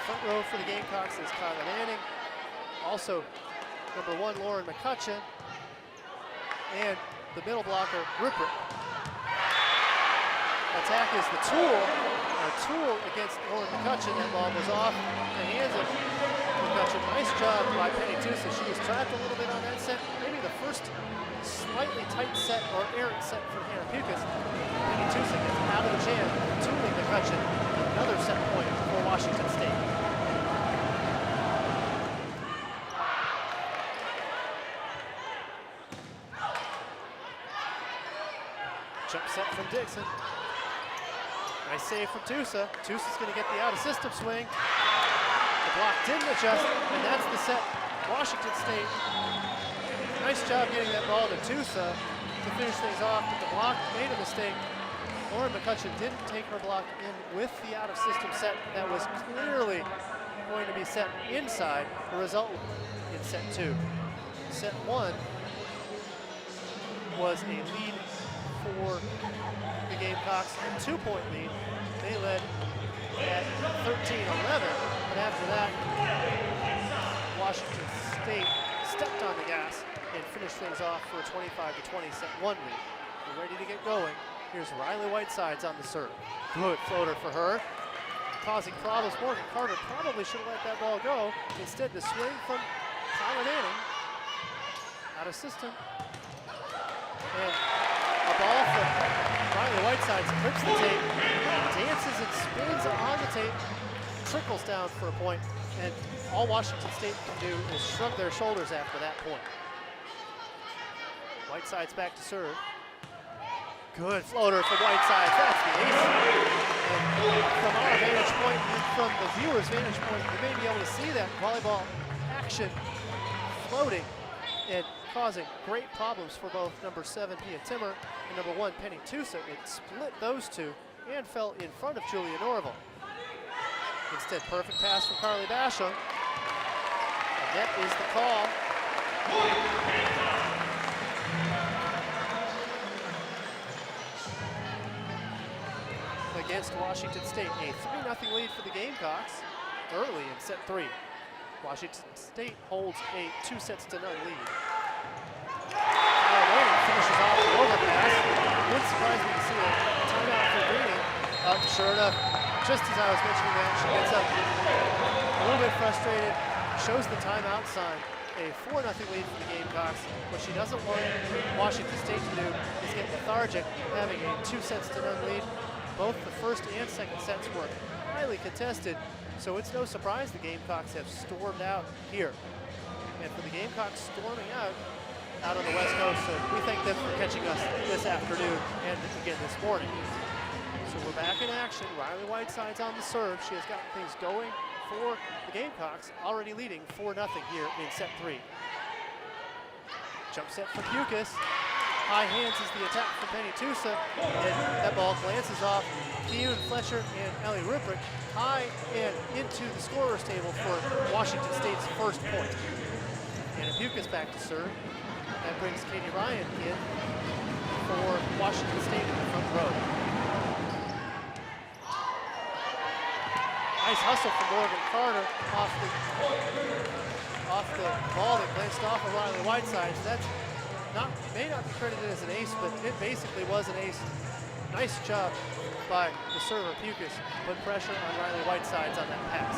Front row for the Gamecocks is Kyla Manning. Also, number 1, Lauren McCutcheon. And the middle blocker, Rupert. Attack is the tool. Our tool against Lauren McCutcheon. That ball was off the hands of McCutcheon. Nice job by Penny Tusa. She was trapped a little bit on that set. Maybe the first slightly tight set or errant set from Hannah Pukas. Penny Tusa gets out of the jam, tooling McCutcheon. Another set point for Washington State. Jump set from Dixon. Nice save from Tusa. Tusa's going to get the out-of-system swing. The block didn't adjust, and that's the set. Washington State, nice job getting that ball to Tusa to finish things off, but the block made a mistake. Lauren McCutcheon didn't take her block in with the out-of-system set that was clearly going to be set inside. The result in set 2. Set 1 was a lead for the Gamecocks, a 2-point lead. They led at 13-11, but after that, Washington State stepped on the gas and finished things off for a 25-20 set 1 lead. We're ready to get going. Here's Riley Whitesides on the serve. Good floater for her, causing problems. Morgan Carter probably should have let that ball go. Instead, the swing from Tyler Manning out of system. And a ball from Riley Whitesides clips the tape, dances and spins on the tape, trickles down for a point, and all Washington State can do is shrug their shoulders after that point. Whitesides back to serve. Good floater from Whitesides, that's the ace. And from our vantage point and from the viewer's vantage point, you may be able to see that volleyball action floating and causing great problems for both number 7, Pia Timmer, and number 1, Penny Tusa. It split those two and fell in front of Julia Norval. Instead, perfect pass from Carly Basham. And that is the call. Against Washington State, a 3-0 lead for the Gamecocks early in set 3. Washington State holds a 2-0 lead. Tyler Manning finishes off the overpass. Wouldn't surprise me to see a timeout for Greening. Sure enough, just as I was mentioning that, she gets up a little bit frustrated, shows the timeout sign. A 4-0 lead for the Gamecocks. What she doesn't want Washington State to do is get lethargic, having a 2-0 lead. Both the first and second sets were highly contested, so it's no surprise the Gamecocks have stormed out here. And for the Gamecocks storming out on the West Coast, so we thank them for catching us this afternoon and again this morning. So we're back in action. Riley Whitesides on the serve. She has gotten things going for the Gamecocks, already leading 4-0 here in set 3. Jump set for Pukas. High hands is the attack from Penny Tusa, and that ball glances off Keegan Fletcher and Ellie Rupert high and into the scorer's table for Washington State's first point. And Pukas back to serve. That brings Katie Ryan in for Washington State in the front row. Nice hustle from Morgan Carter off the ball that glanced off of Riley Whitesides. That's may not be credited as an ace, but it basically was an ace. Nice job by the server Pukas, put pressure on Riley Whitesides on that pass.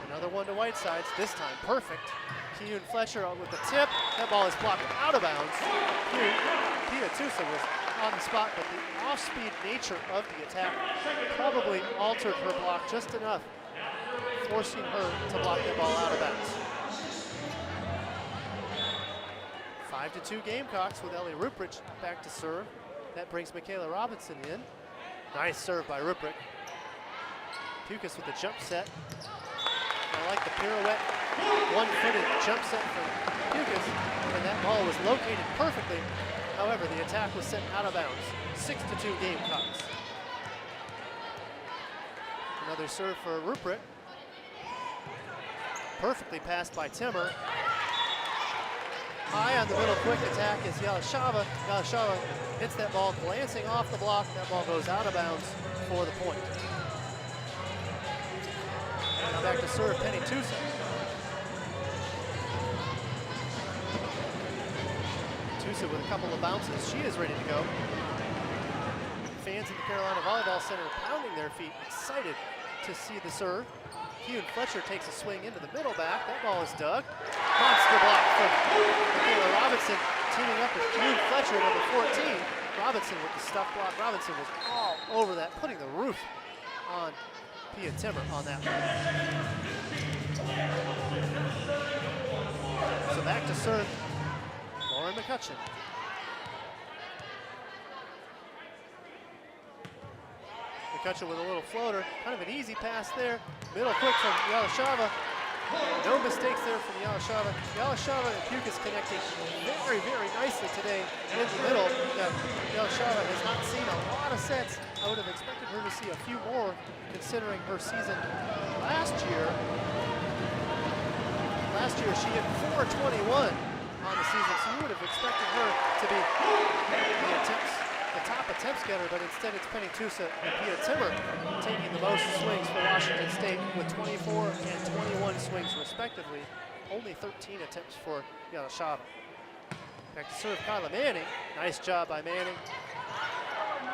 Another one to Whitesides, this time perfect. Keegan Fletcher with the tip. That ball is blocked out of bounds. Pia Tusa was on the spot, but the off-speed nature of the attack probably altered her block just enough, forcing her to block that ball out of bounds. 5-2 Gamecocks with Ellie Rupert back to serve. That brings Michaela Robinson in. Nice serve by Rupert. Pukas with the jump set. I like the pirouette, one-footed jump set from Pukas, and that ball was located perfectly. However, the attack was sent out of bounds. 6-2 Gamecocks. Another serve for Rupert. Perfectly passed by Timmer. High on the middle, quick attack is Yalashava. Yalashava hits that ball glancing off the block. That ball goes out of bounds for the point. Now back to serve Penny Tusa. Tusa with a couple of bounces. She is ready to go. Fans in the Carolina Volleyball Center pounding their feet, excited to see the serve. Keegan Fletcher takes a swing into the middle back. That ball is dug. Monster block from Michaela Robinson, teaming up with Keegan Fletcher, number 14. Robinson with the stuff block. Robinson was all over that, putting the roof on Pia Timmer on that one. So back to serve Lauren McCutcheon. McCutcheon with a little floater, kind of an easy pass there. Middle quick from Yalashava. No mistakes there from Yalashava. Yalashava and Pukas connecting very, very nicely today in the middle. Yalashava has not seen a lot of sets. I would have expected her to see a few more considering her season last year. Last year she hit 421 on the season, so you would have expected her to be the top attempts getter, but instead it's Penny Tusa and Pia Timmer taking the most swings for Washington State with 24 and 21 swings respectively. Only 13 attempts for Yalashava. Back to serve Kyla Manning. Nice job by Manning.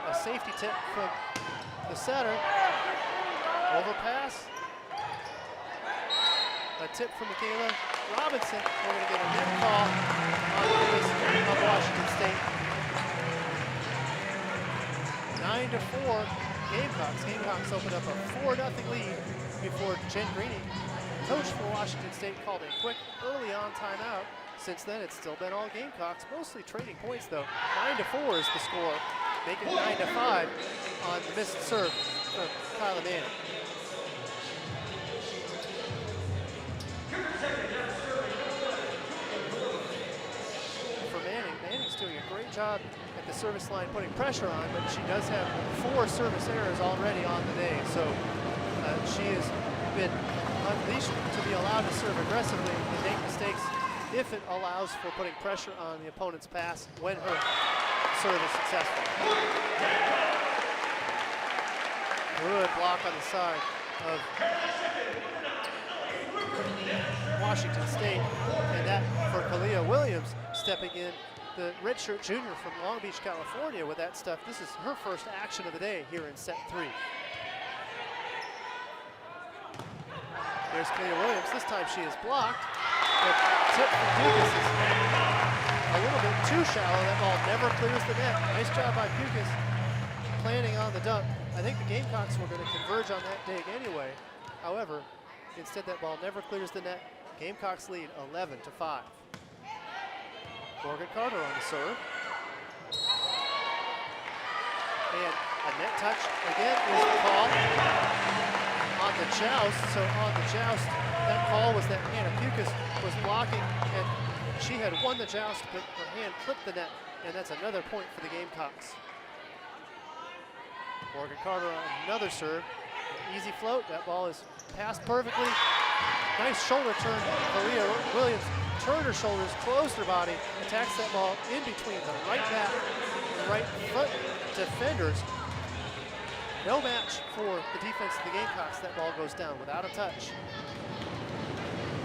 A safety tip from the setter. Overpass. A tip from Michaela Robinson. We're going to get a net call on the face of Washington State. 9-4 Gamecocks. Gamecocks opened up a 4-0 lead before Jen Greeny, coach for Washington State, called a quick early on timeout. Since then, it's still been all Gamecocks, mostly trading points though. 9-4 is the score, making it 9-5 on the missed serve from Kyla Manning. For Manning, Manning's doing a great job at the service line putting pressure on, but she does have 4 service errors already on the day, so she has been unleashed to be allowed to serve aggressively and make mistakes if it allows for putting pressure on the opponent's pass when her serve is successful. Good block on the side of Washington State, and that for Kalia Williams stepping in, the redshirt junior from Long Beach, California with that stuff. This is her first action of the day here in set 3. There's Kalia Williams. This time she is blocked. The tip from Pukas is a little bit too shallow. That ball never clears the net. Nice job by Pukas planning on the dunk. I think the Gamecocks were going to converge on that dig anyway. However, instead that ball never clears the net. Gamecocks lead 11-5. Morgan Carter on the serve. And a net touch again is the call on the joust. So on the joust, that call was that Hannah Pukas was blocking and she had won the joust, but her hand clipped the net, and that's another point for the Gamecocks. Morgan Carter on another serve. An easy float, that ball is passed perfectly. Nice shoulder turn. Kalia Williams turned her shoulders, closed her body, attacks that ball in between the right back and the right front defenders. No match for the defense of the Gamecocks. That ball goes down without a touch.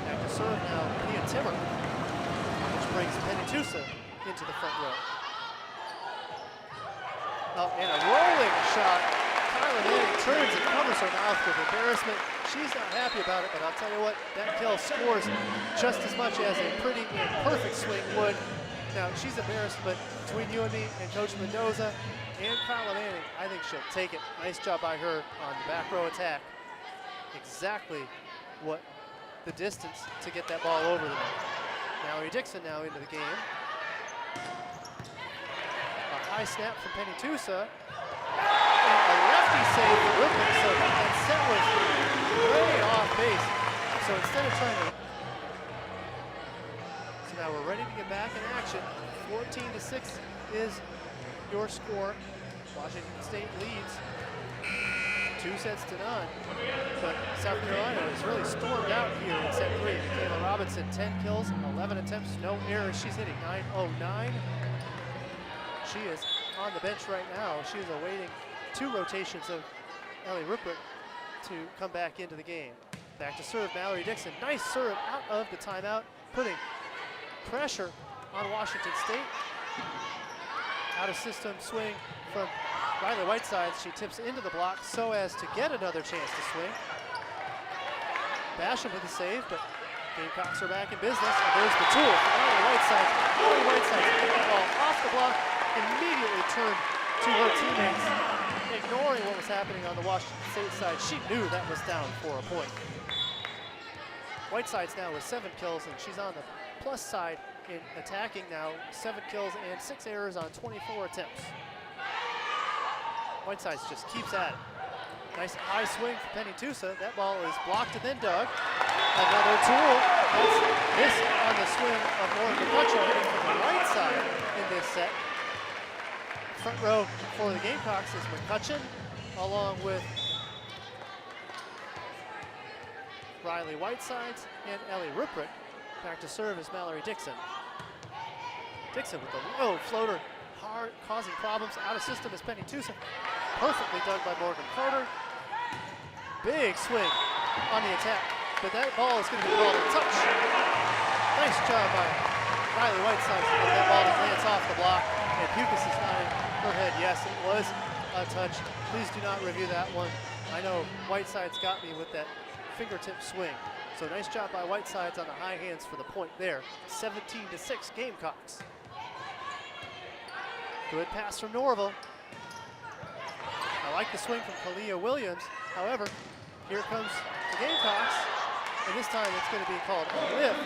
Back to serve now, Pia Timmer, which brings Penny Tusa into the front row. Oh, and a rolling shot. Kyla Manning turns and covers her mouth with embarrassment. She's not happy about it, but I'll tell you what, that kill scores just as much as a pretty and perfect swing would. Now, she's embarrassed, but between you and me and Coach Mendoza and Kyla Manning, I think she'll take it. Nice job by her on the back row attack. Exactly what the distance to get that ball over the net. Mallory Dixon now into the game. A high snap from Penny Tusa. A lefty save for Ripken, so that set was way off base. So instead of trying to, so now we're ready to get back in action. 14-6 is your score. Washington State leads 2 sets to none. But South Carolina has really stormed out here in set 3. Michaela Robinson, 10 kills, 11 attempts, no errors. She's hitting 909. She is on the bench right now. She is awaiting 2 rotations of Ellie Rupert to come back into the game. Back to serve, Mallory Dixon. Nice serve out of the timeout, putting pressure on Washington State. Out of system swing from Riley Whiteside. She tips into the block so as to get another chance to swing. Basham with the save, but Gamecocks are back in business. And there's the tool for Riley Whiteside. Riley Whiteside took the ball off the block, immediately turned to her teammates, ignoring what was happening on the Washington State side. She knew that was down for a point. Whiteside's now with 7 kills, and she's on the plus side in attacking now. 7 kills and 6 errors on 24 attempts. Whitesides just keeps at it. Nice high swing for Penny Tusa. That ball is blocked and then dug. Another tool. That's this on the swing of Lauren McCutcheon hitting from the right side in this set. Front row for the Gamecocks is McCutcheon, along with Riley Whitesides and Ellie Ruprecht. Back to serve is Mallory Dixon. Dixon with the low floater, hard, causing problems. Out of system is Penny Tusa. Perfectly dug by Morgan Carter. Big swing on the attack, but that ball is going to be called a touch. Nice job by Riley Whitesides to get that ball to glance off the block, and Pukas is nodding her head. Yes, it was a touch. Please do not review that one. I know Whitesides got me with that fingertip swing. So nice job by Whitesides on the high hands for the point there. 17-6 Gamecocks. Good pass from Norville. I like the swing from Kalia Williams. However, here comes the Gamecocks, and this time it's going to be called a lift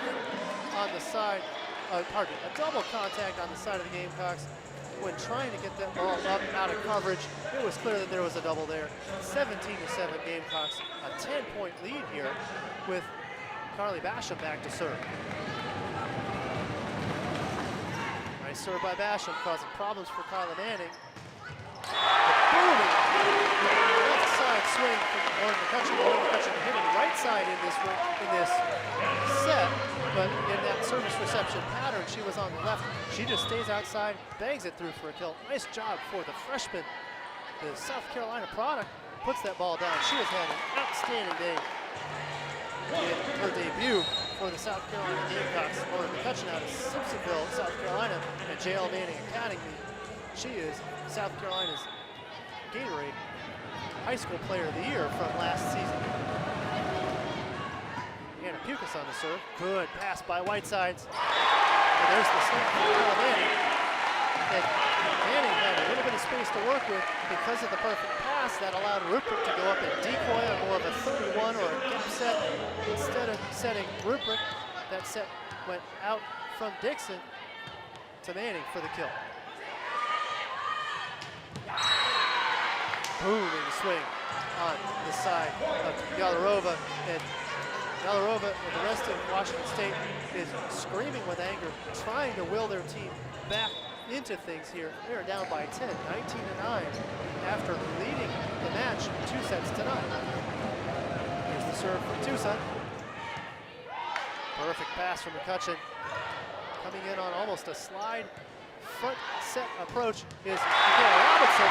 on the side, a double contact on the side of the Gamecocks. When trying to get that ball up out of coverage, it was clear that there was a double there. 17-7 Gamecocks, a 10-point lead here with Carly Basham back to serve. Nice serve by Basham, causing problems for Kyla Manning. Booming left side swing from Lauren McCutcheon. Lauren McCutcheon hitting right side in this set, but in that service reception pattern, she was on the left. She just stays outside, bangs it through for a kill. Nice job for the freshman. The South Carolina product puts that ball down. She has had an outstanding day in her debut for the South Carolina Gamecocks. Lauren McCutcheon out of Simpsonville, South Carolina, and J.L. Manning Academy. She is South Carolina's Gatorade High School Player of the Year from last season. Hannah Pukas on the serve. Good pass by Whitesides. And there's the snap from Kyla Manning. And Manning had a little bit of space to work with because of the perfect pass that allowed Ruprecht to go up and decoy on more of a 31 or a dip set. Instead of setting Ruprecht, that set went out from Dixon to Manning for the kill. Booming swing on the side of Yalarova, and Yalarova and the rest of Washington State is screaming with anger, trying to will their team back into things here. They are down by 10, 19-9, after leading the match 2 sets to 9. Here's the serve from Tusa. Perfect pass from McCutcheon. Coming in on almost a slide front set approach is Michaela Robinson.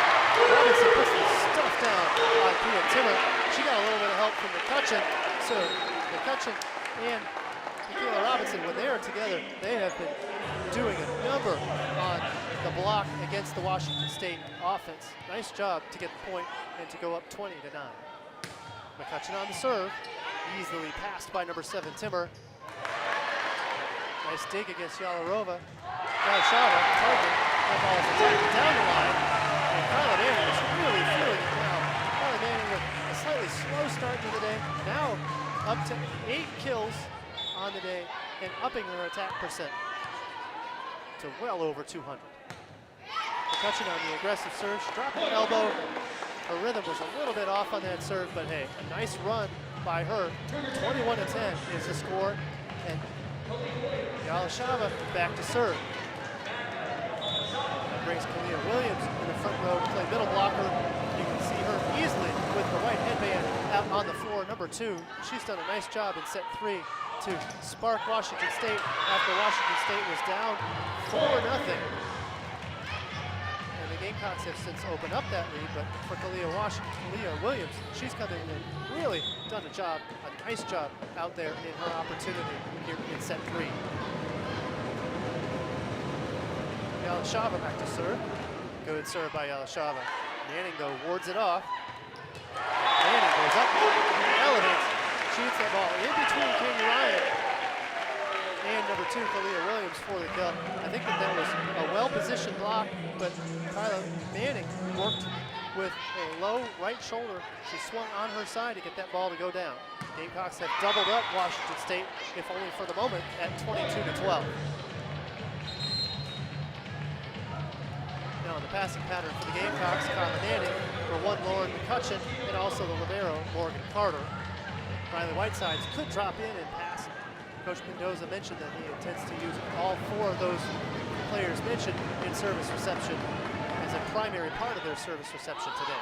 Robinson puts the stuff down on Pia Timmer. She got a little bit of help from McCutcheon. So McCutcheon and Michaela Robinson, when they are together, they have been doing a number on the block against the Washington State offense. Nice job to get the point and to go up 20-9. McCutcheon on the serve, easily passed by number 7 Timmer. Nice dig against Yalarova. Yalarova, target, that ball is attacked down the line. And Kyla Manning is really feeling it now. Kyla Manning with a slightly slow start to the day. Now up to 8 kills on the day and upping her attack percent to well over 200. McCutcheon on the aggressive serve. She dropped the elbow. Her rhythm was a little bit off on that serve, but hey, a nice run by her. 21-10 is the score. And Yalarova back to serve. That brings Kalia Williams in the front row to play middle blocker. You can see her easily with the white headband out on the floor. Number 2, she's done a nice job in set 3 to spark Washington State after Washington State was down 4-0. And the Gamecocks have since opened up that lead, but for Kalia Williams, she's come in and really done a job, a nice job out there in her opportunity here in set 3. Yalarova back to serve. Good serve by Yalarova. Manning, though, wards it off. Manning goes up, elevates, shoots that ball in between Katie Ryan and number 2, Kalia Williams for the kill. I think that was a well-positioned block, but Kyla Manning worked with a low right shoulder. She swung on her side to get that ball to go down. Gamecocks have doubled up Washington State, if only for the moment, at 22-12. Now in the passing pattern for the Gamecocks, Kyla Manning for one Lauren McCutcheon and also the libero, Morgan Carter. Riley Whitesides could drop in and pass. Coach Mendoza mentioned that he intends to use all 4 of those players mentioned in service reception as a primary part of their service reception today.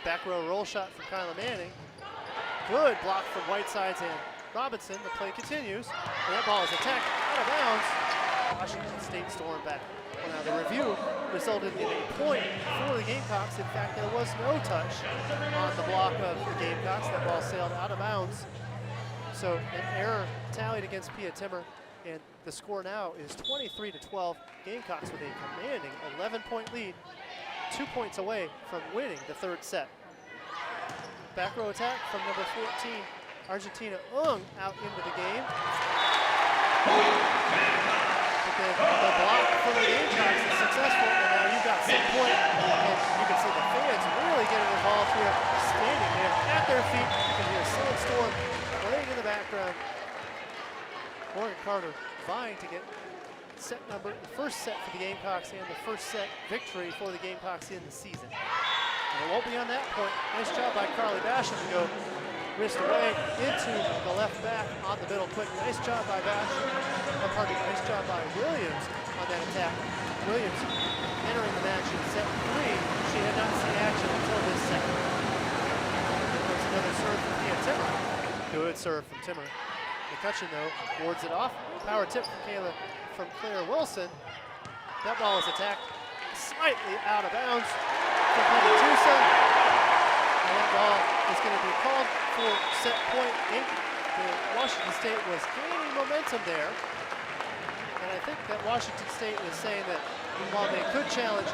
Back row roll shot from Kyla Manning. Good block from Whitesides and Robinson. The play continues, and that ball is attacked out of bounds. Washington State stormed back. Well, now the review resulted in a point for the Gamecocks. In fact, there was no touch on the block of the Gamecocks. That ball sailed out of bounds. So an error tallied against Pia Timmer, and the score now is 23-12. Gamecocks with a commanding 11-point lead, 2 points away from winning the 3rd set. Back row attack from number 14, Argentina Ung, out into the game. But the block from the Gamecocks is successful, and now you've got set point, and you can see the fans really getting involved here, standing there at their feet. You can hear Sandstorm playing in the background. Morgan Carter vying to get the first set for the Gamecocks and the first set victory for the Gamecocks in the season. And it won't be on that point. Nice job by Carly Basham to go wrist away into the left back on the middle quick. Nice job by Basham. Nice job by Williams on that attack. Williams entering the match in set 3. She had not seen action until this set. There's another serve from Pia Timmer. Good serve from Timmer. McCutcheon, though, wards it off. Power tip from Claire Wilson. That ball is attacked slightly out of bounds from Penny Tusa. And that ball is going to be called for set point. Washington State was gaining momentum there. And I think that Washington State was saying that while they could challenge,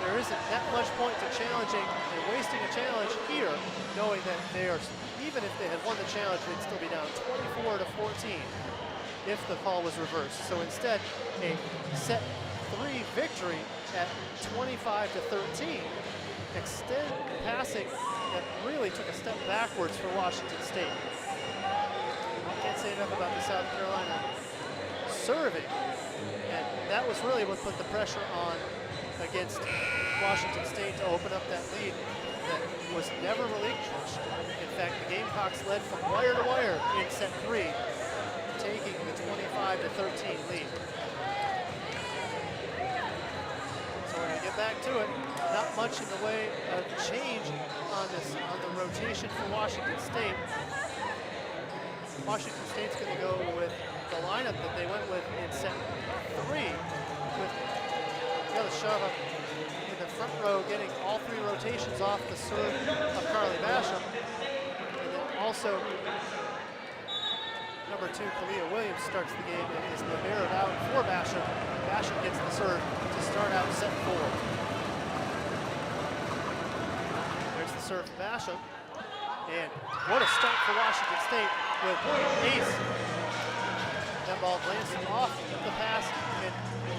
there isn't that much point to challenging and wasting a challenge here, knowing that they are, even if they had won the challenge, they'd still be down 24-14 if the call was reversed. So instead, a set 3 victory at 25-13. Extend passing that really took a step backwards for Washington State. I can't say enough about the South Carolina serving, and that was really what put the pressure on against Washington State to open up that lead that was never relinquished. In fact, the Gamecocks led from wire to wire in set 3, taking the 25-13 lead. So we're gonna get back to it. Not much in the way of change on the rotation for Washington State. Washington State's gonna go with the lineup that they went with in set 3, with Yelishava in the front row getting all 3 rotations off the serve of Carly Basham. And then also number 2, Kalia Williams starts the game and is liberoed out for Basham. Basham gets the serve to start out set 4. There's the serve from Basham. And what a start for Washington State with ace. That ball glancing off the pass and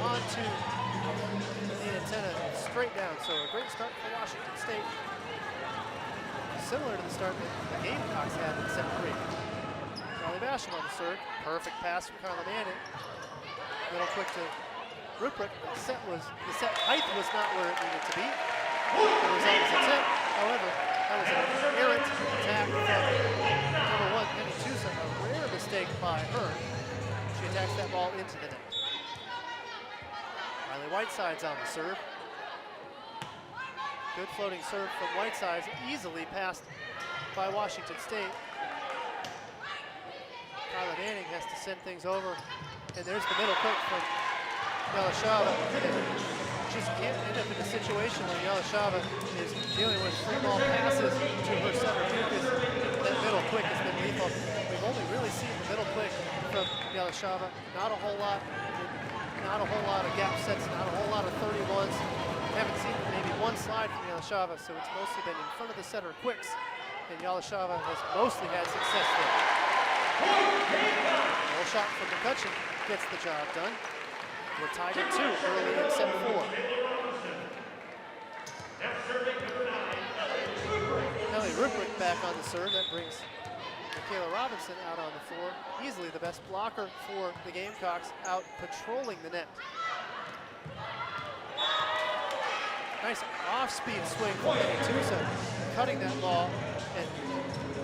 onto the antenna straight down. So a great start for Washington State. Similar to the start that the Gamecocks had in set 3. Carly Basham on the serve. Perfect pass from Carla Manning. Little quick to Ruprecht. The set height was not where it needed to be. The result was a tip. However, that was an errant attack from number 1, Penny Tusa. A rare mistake by her. She attacks that ball into the net. Riley Whitesides on the serve. Good floating serve from Whitesides, easily passed by Washington State. Kyla Manning has to send things over, and there's the middle quick from Yelishava. Just can't end up in a situation where Yelishava is dealing with free ball passes to her center Dukas. That middle quick has been lethal. We've only really seen the middle quick from Yelishava. Not a whole lot of gap sets, not a whole lot of 31s. Haven't seen maybe one slide from Yelishava, so it's mostly been in front of the center quicks, and Yelishava has mostly had success there. Roll shot from McCutcheon gets the job done. We're tied at 2 early in set 4. Kelly Ruprecht back on the serve. That brings Michaela Robinson out on the floor. Easily the best blocker for the Gamecocks, out patrolling the net. Nice off-speed swing from Tusa, cutting that ball, and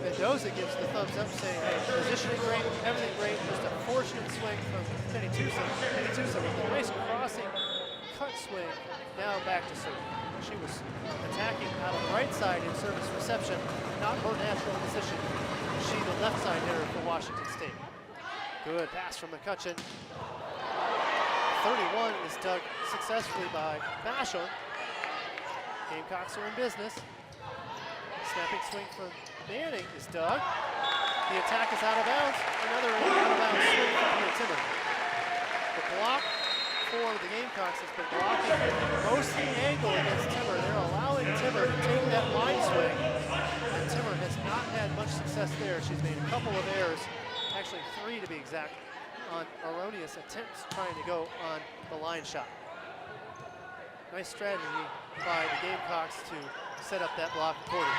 Mendoza gives the thumbs up saying, hey, positioning great, everything great, just a fortunate swing from Penny Tusa with a nice crossing cut swing, now back to serve. She was attacking out of the right side in service reception, not her natural position. She's the left side hitter for Washington State. Good pass from McCutcheon. 31 is dug successfully by Basham. Gamecocks are in business. Snapping swing from Manning is dug. The attack is out of bounds. Another out of bounds swing from Pia Timmer. The block for the Gamecocks has been blocking most of the angle against Timmer. They're allowing Timmer to take that line swing. And Timmer has not had much success there. She's made a couple of errors, actually 3 to be exact, on erroneous attempts trying to go on the line shot. Nice strategy by the Gamecocks to set up that block accordingly.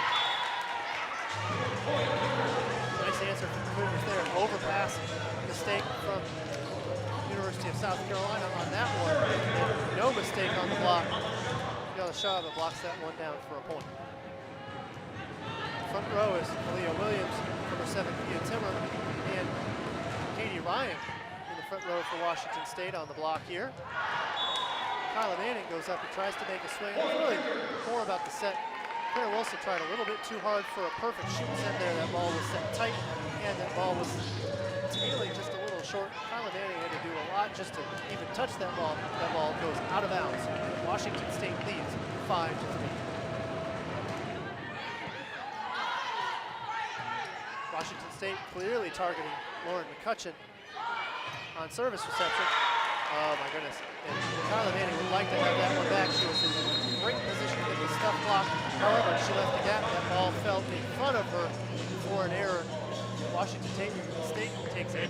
Nice answer from the Cougars there. Overpass mistake from University of South Carolina on that one. And no mistake on the block. Yelashava blocks that one down for a point. Front row is Aaliyah Williams, number 7, Pia Timmer, and Katie Ryan in the front row for Washington State on the block here. Kyla Manning goes up and tries to make a swing. Really more about the set. Claire Wilson tried a little bit too hard for a perfect shoot set there. That ball was set tight, and that ball was tailing just a little short. Kyla Manning had to do a lot just to even touch that ball. That ball goes out of bounds. Washington State leads 5-3. Washington State clearly targeting Lauren McCutcheon on service reception. Oh my goodness. And Kyla Manning would like to have that one back. She was in great position to get the stuff block. However, she left the gap. That ball fell in front of her for an error. Washington State takes it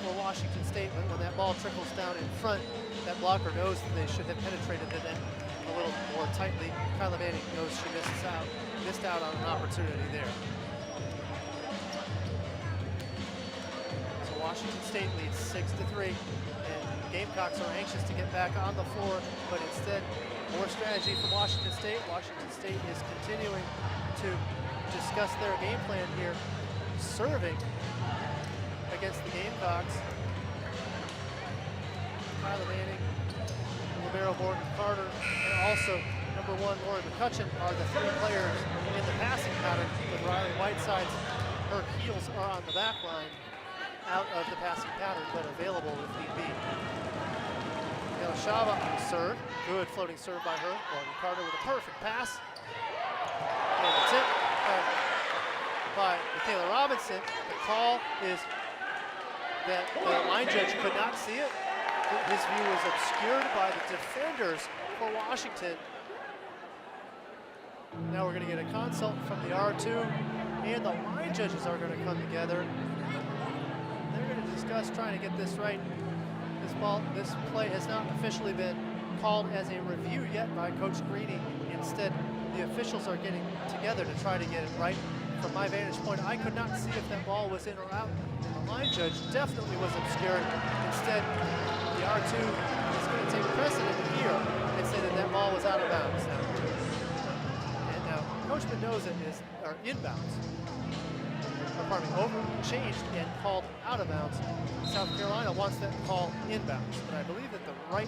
for Washington State, but when that ball trickles down in front, that blocker knows that they should have penetrated it a little more tightly. Kyla Manning knows she missed out on an opportunity there. So Washington State leads 6-3. Gamecocks are anxious to get back on the floor, but instead, more strategy from Washington State. Washington State is continuing to discuss their game plan here, serving against the Gamecocks. Kyla Manning, Libero Morgan Carter, and also number 1 Lauren McCutcheon are the 3 players in the passing pattern, with Riley Whiteside's, her heels are on the back line, out of the passing pattern, but available if need be. Shava on the serve. Good floating serve by her. Morgan Carter with a perfect pass. And the tip by Michaela Robinson. The call is that the line judge could not see it. His view was obscured by the defenders for Washington. Now we're going to get a consult from the R2, and the line judges are going to come together. They're going to discuss trying to get this right. This play has not officially been called as a review yet by Coach Greeny. Instead, the officials are getting together to try to get it right. From my vantage point, I could not see if that ball was in or out. And the line judge definitely was obscured. Instead, the R2 is going to take precedent here and say that that ball was out of bounds. And now, Coach Mendoza is inbounds. Changed and called out of bounds. South Carolina wants that call inbounds, but I believe that I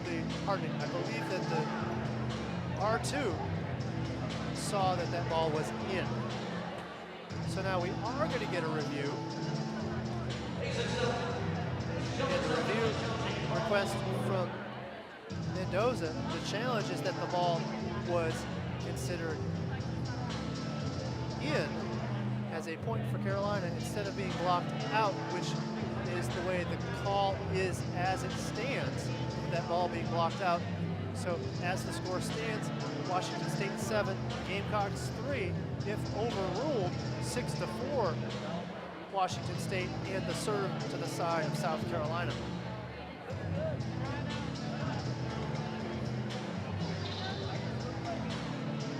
believe that the R2 saw that that ball was in. So now we are going to get a review. And the review request from Mendoza, the challenge is that the ball was considered in as a point for Carolina instead of being blocked out, which is the way the call is as it stands, that ball being blocked out. So as the score stands, Washington State 7, Gamecocks 3. If overruled, 6-4 Washington State, and the serve to the side of South Carolina.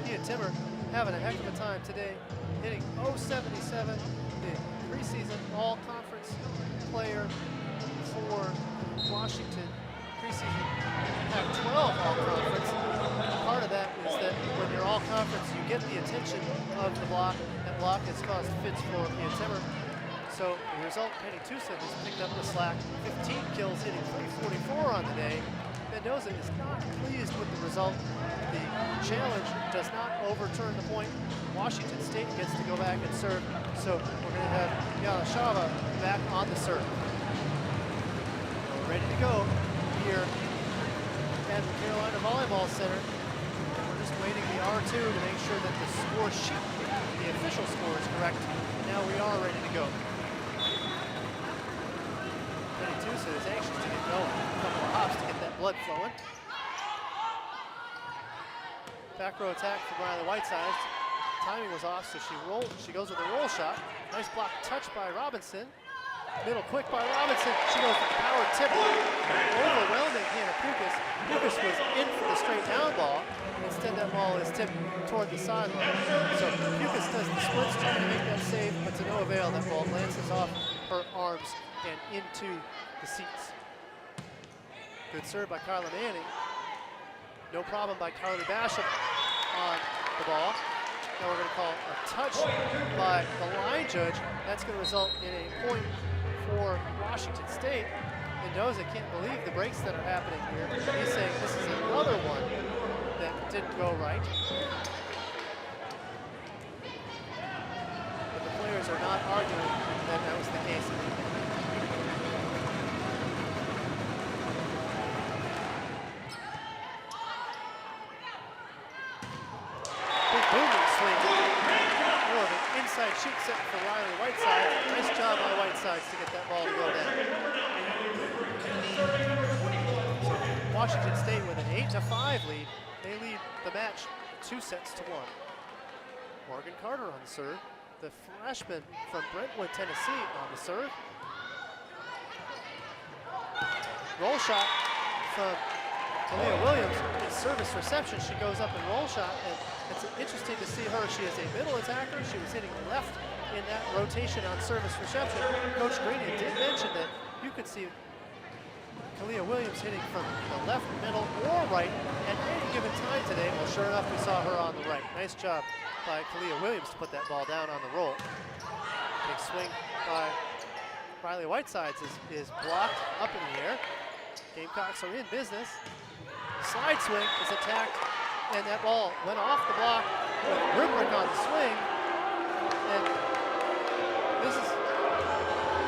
Pia Timmer having a heck of a time today, hitting .077, the preseason all-conference player for Washington. Preseason have 12 all-conference. part of that is that when you're all conference, you get the attention of the block. That block has caused fits for Ian Timmer. So the result, Penny Tusa has picked up the slack. 15 kills, hitting 344 on the day. Mendoza is not pleased with the result. The challenge does not overturn the point. Washington State gets to go back and serve. So we're going to have Yalashava back on the serve. We're ready to go here at the Carolina Volleyball Center. And we're just waiting the R2 to make sure that the score sheet, the official score, is correct. Now we are ready to go. Penny Tusa is anxious to get going. A couple of hops to get that blood flowing. Back row attack from Riley Whiteside. Timing was off, so she goes with a roll shot. Nice block touch by Robinson. Middle quick by Robinson. She goes with the power tip. Overwhelming Hannah Pukas. Pukas was in for the straight down ball. Instead, that ball is tipped toward the sideline. So Pukas does the splits trying to make that save, but to no avail. That ball glances off her arms and into the seats. Good serve by Carla Manning. No problem by Carly Basham on the ball. Now we're going to call a touch by the line judge. That's going to result in a point for Washington State. Mendoza can't believe the breaks that are happening here. He's saying this is another one that didn't go right. But the players are not arguing that that was the case. Shoot set for Riley Whiteside. Nice job by Whitesides to get that ball to go down. So Washington State with an 8-5 lead. They lead the match 2-1. Morgan Carter on the serve. The freshman from Brentwood, Tennessee on the serve. Roll shot from Talia Williams. In service reception, she goes up and roll shot, and it's interesting to see her. She is a middle attacker. She was hitting left in that rotation on service reception. Coach Greeny did mention that you could see Talia Williams hitting from the left, middle, or right at any given time today. Well, sure enough, we saw her on the right. Nice job by Talia Williams to put that ball down on the roll. Big swing by Riley Whitesides is blocked up in the air. Gamecocks are in business. Slide swing is attacked, and that ball went off the block with Rubrick on the swing. And this is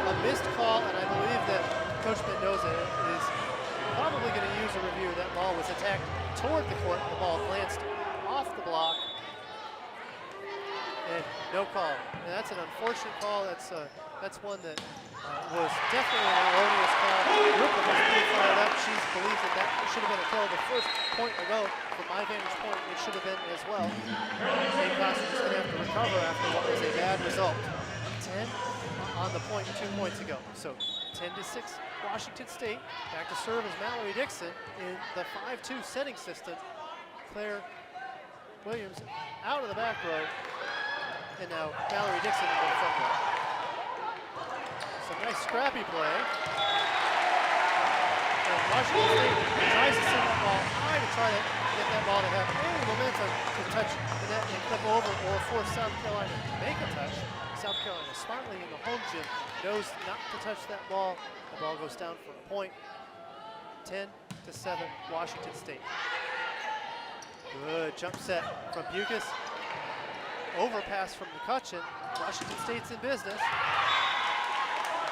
a missed call, and I believe that Coach Mendoza is probably going to use a review. That ball was attacked toward the court. The ball glanced off the block, and no call. And that's an unfortunate call. That's one that was definitely an erroneous call. Rubrick was pretty fired up. She believes that should have been a kill. The first point ago, from my vantage point, it should have been as well. Gamecocks are just going to have to recover after what was a bad result. 10 on the point 2 points ago. So 10-6, Washington State. Back to serve is Mallory Dixon in the 5-2 setting system. Claire Williams out of the back row. And now Mallory Dixon in the front row. Some nice scrappy play. And Washington State tries to send that ball high to try to get that ball to have any momentum to touch the net and flip over or force South Carolina to make a touch. South Carolina smartly in the home gym knows not to touch that ball. The ball goes down for a point. 10-7, Washington State. Good jump set from Pukas. Overpass from McCutcheon. Washington State's in business.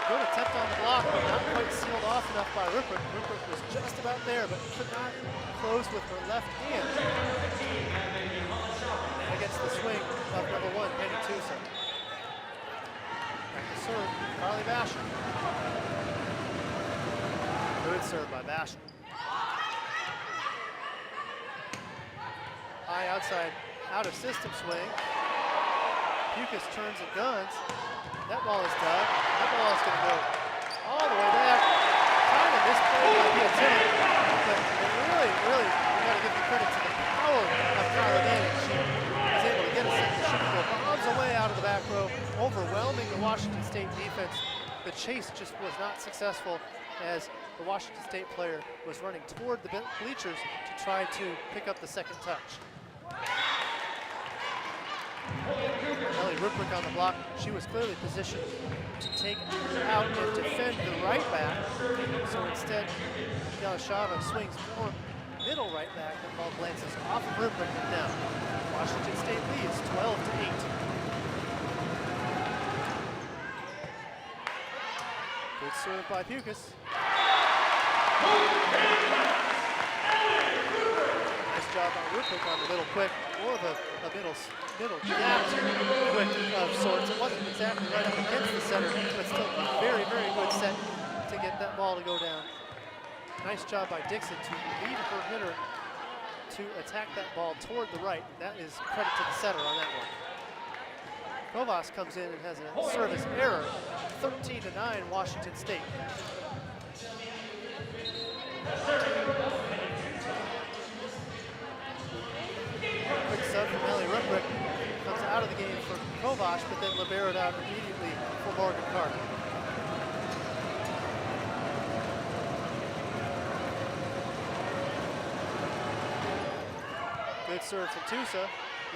Good attempt on the block, but not quite sealed off enough by Ruppert. Ruppert was just about there, but could not close with her left hand against the swing of number 1, Penny Tusa. Back to serve, Carly Basham. Good serve by Basham. High outside, out of system swing. Pukas turns and guns. That ball is dug. That ball is going to go all the way back. Kind of misplayed by Piazzini, but really, we got to give the credit to the power of Carla Manning. She was able to get a second. She could go bombs away out of the back row, overwhelming the Washington State defense. The chase just was not successful as the Washington State player was running toward the bleachers to try to pick up the second touch. Ellie Ruprick on the block. She was clearly positioned to take out and defend the right back. So instead, Galashava swings more middle right back. The ball glances off of Ruprick and down. Washington State leads 12-8. Good serve by Pukas. Nice job by Ruprick on the middle quick, or the middle gap quick of sorts. It wasn't exactly right up against the center, but still a very, very good set to get that ball to go down. Nice job by Dixon to lead her hitter to attack that ball toward the right. That is credit to the setter on that one. Kovas comes in and has a service error. 13-9 Washington State. Quick sub from Ellie Ruprick. Comes out of the game for Kovas, but then liberoed out immediately for Morgan Carter. Good serve from Tusa.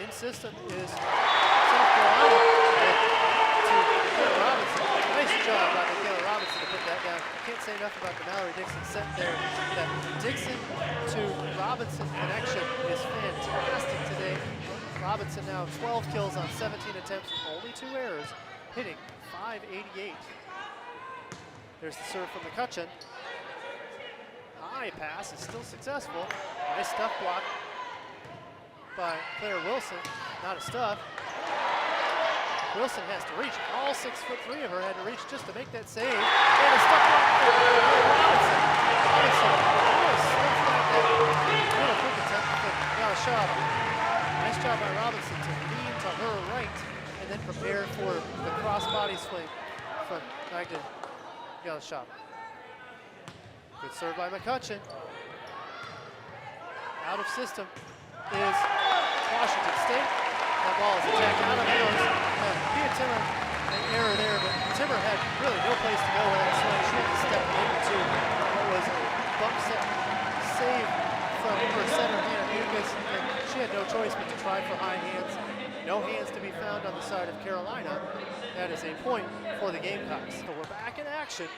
In system is South Carolina. To Michaela Robinson. Nice job by Michaela Robinson to put that down. Can't say enough about the Mallory Dixon set there. That Dixon to Robinson connection is fantastic today. Robinson now 12 kills on 17 attempts, only 2 errors, hitting .588. There's the serve from McCutcheon. High pass is still successful. Nice stuff block by Claire Wilson. Not a stuff. Wilson has to reach. All 6'3" of her had to reach just to make that save. And a stuff block for Robinson. Robinson almost slips back that little quick attempt for Galashava. Nice job by Robinson to lean to her right and then prepare for the cross-body swing from Magda Galashava. Good serve by McCutcheon. Out of system is Washington State. That ball is attacked out of bounds. Pia Timmer, an error there, but Timmer had really no place to go with that swing. She had to step into what was a bump set save from her center, Hannah Pukas, and she had no choice but to try for high hands. No hands to be found on the side of Carolina. That is a point for the Gamecocks. So we're back in action.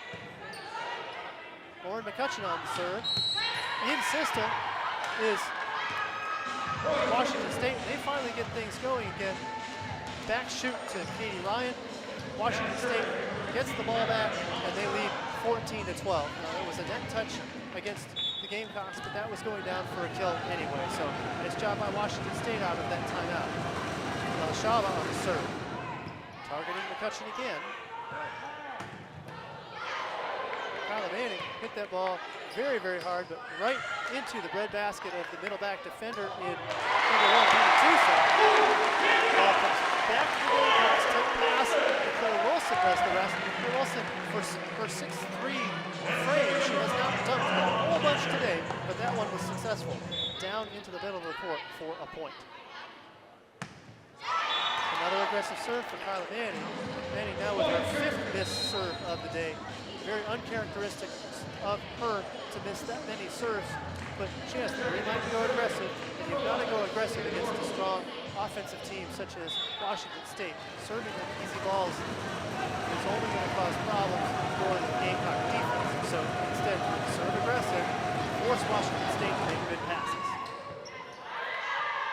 Lauren McCutcheon on the serve. In system is Washington State. They finally get things going again. Back shoot to Katie Ryan. Washington State gets the ball back and they lead 14-12. Now, it was a net touch against the Gamecocks, but that was going down for a kill anyway. So nice job by Washington State out of that timeout. Galashava on the serve. Targeting McCutcheon again. Kyla Manning hit that ball very, very hard, but right into the breadbasket of the middle back defender in number 1, Penny Tusa. Ball comes back to the Gamecocks, took pass, and Claire Wilson does the rest. Claire Wilson, for her 6'3" frame, she has not done a whole bunch today, but that one was successful. Down into the middle of the court for a point. Another aggressive serve for Kyla Manning. Manning now with her 5th missed serve of the day. Very uncharacteristic of her to miss that many serves, but she has the green light to go aggressive, and you've got to go aggressive against a strong offensive team such as Washington State. Serving them easy balls is only going to cause problems for the Gamecock defense. So instead, serve aggressive, force Washington State to make good passes.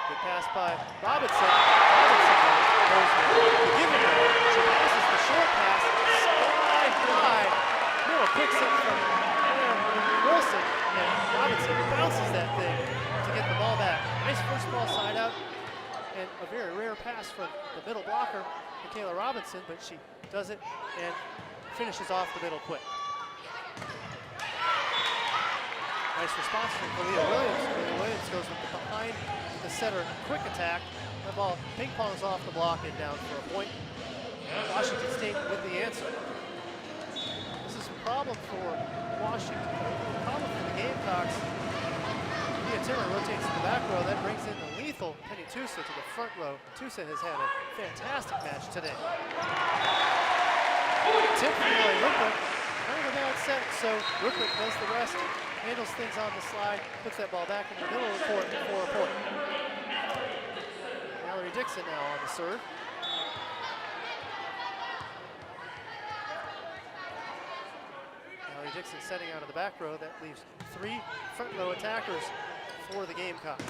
Good pass by Robinson. Robinson goes for the giveaway. She passes the short pass, sky high. Picks up from Wilson, and Robinson bounces that thing to get the ball back. Nice first ball side out, and a very rare pass from the middle blocker, Michaela Robinson, but she does it and finishes off the middle quick. Nice response from Kalia Williams. Kalia Williams goes with the behind the center quick attack. The ball ping pongs off the block and down for a point. Washington State with the answer. Problem for Washington, problem for the Gamecocks. Pia Timmer rotates to the back row, that brings in the lethal Penny Tusa to the front row. Tusa has had a fantastic match today. Tip from Ellie Ruprick, kind of a bad set, so Rupert does the rest, handles things on the slide, puts that ball back in the middle of the court for a point. Mallory Dixon now on the serve. Mallory Dixon setting out of the back row. That leaves 3 front row attackers for the Gamecocks.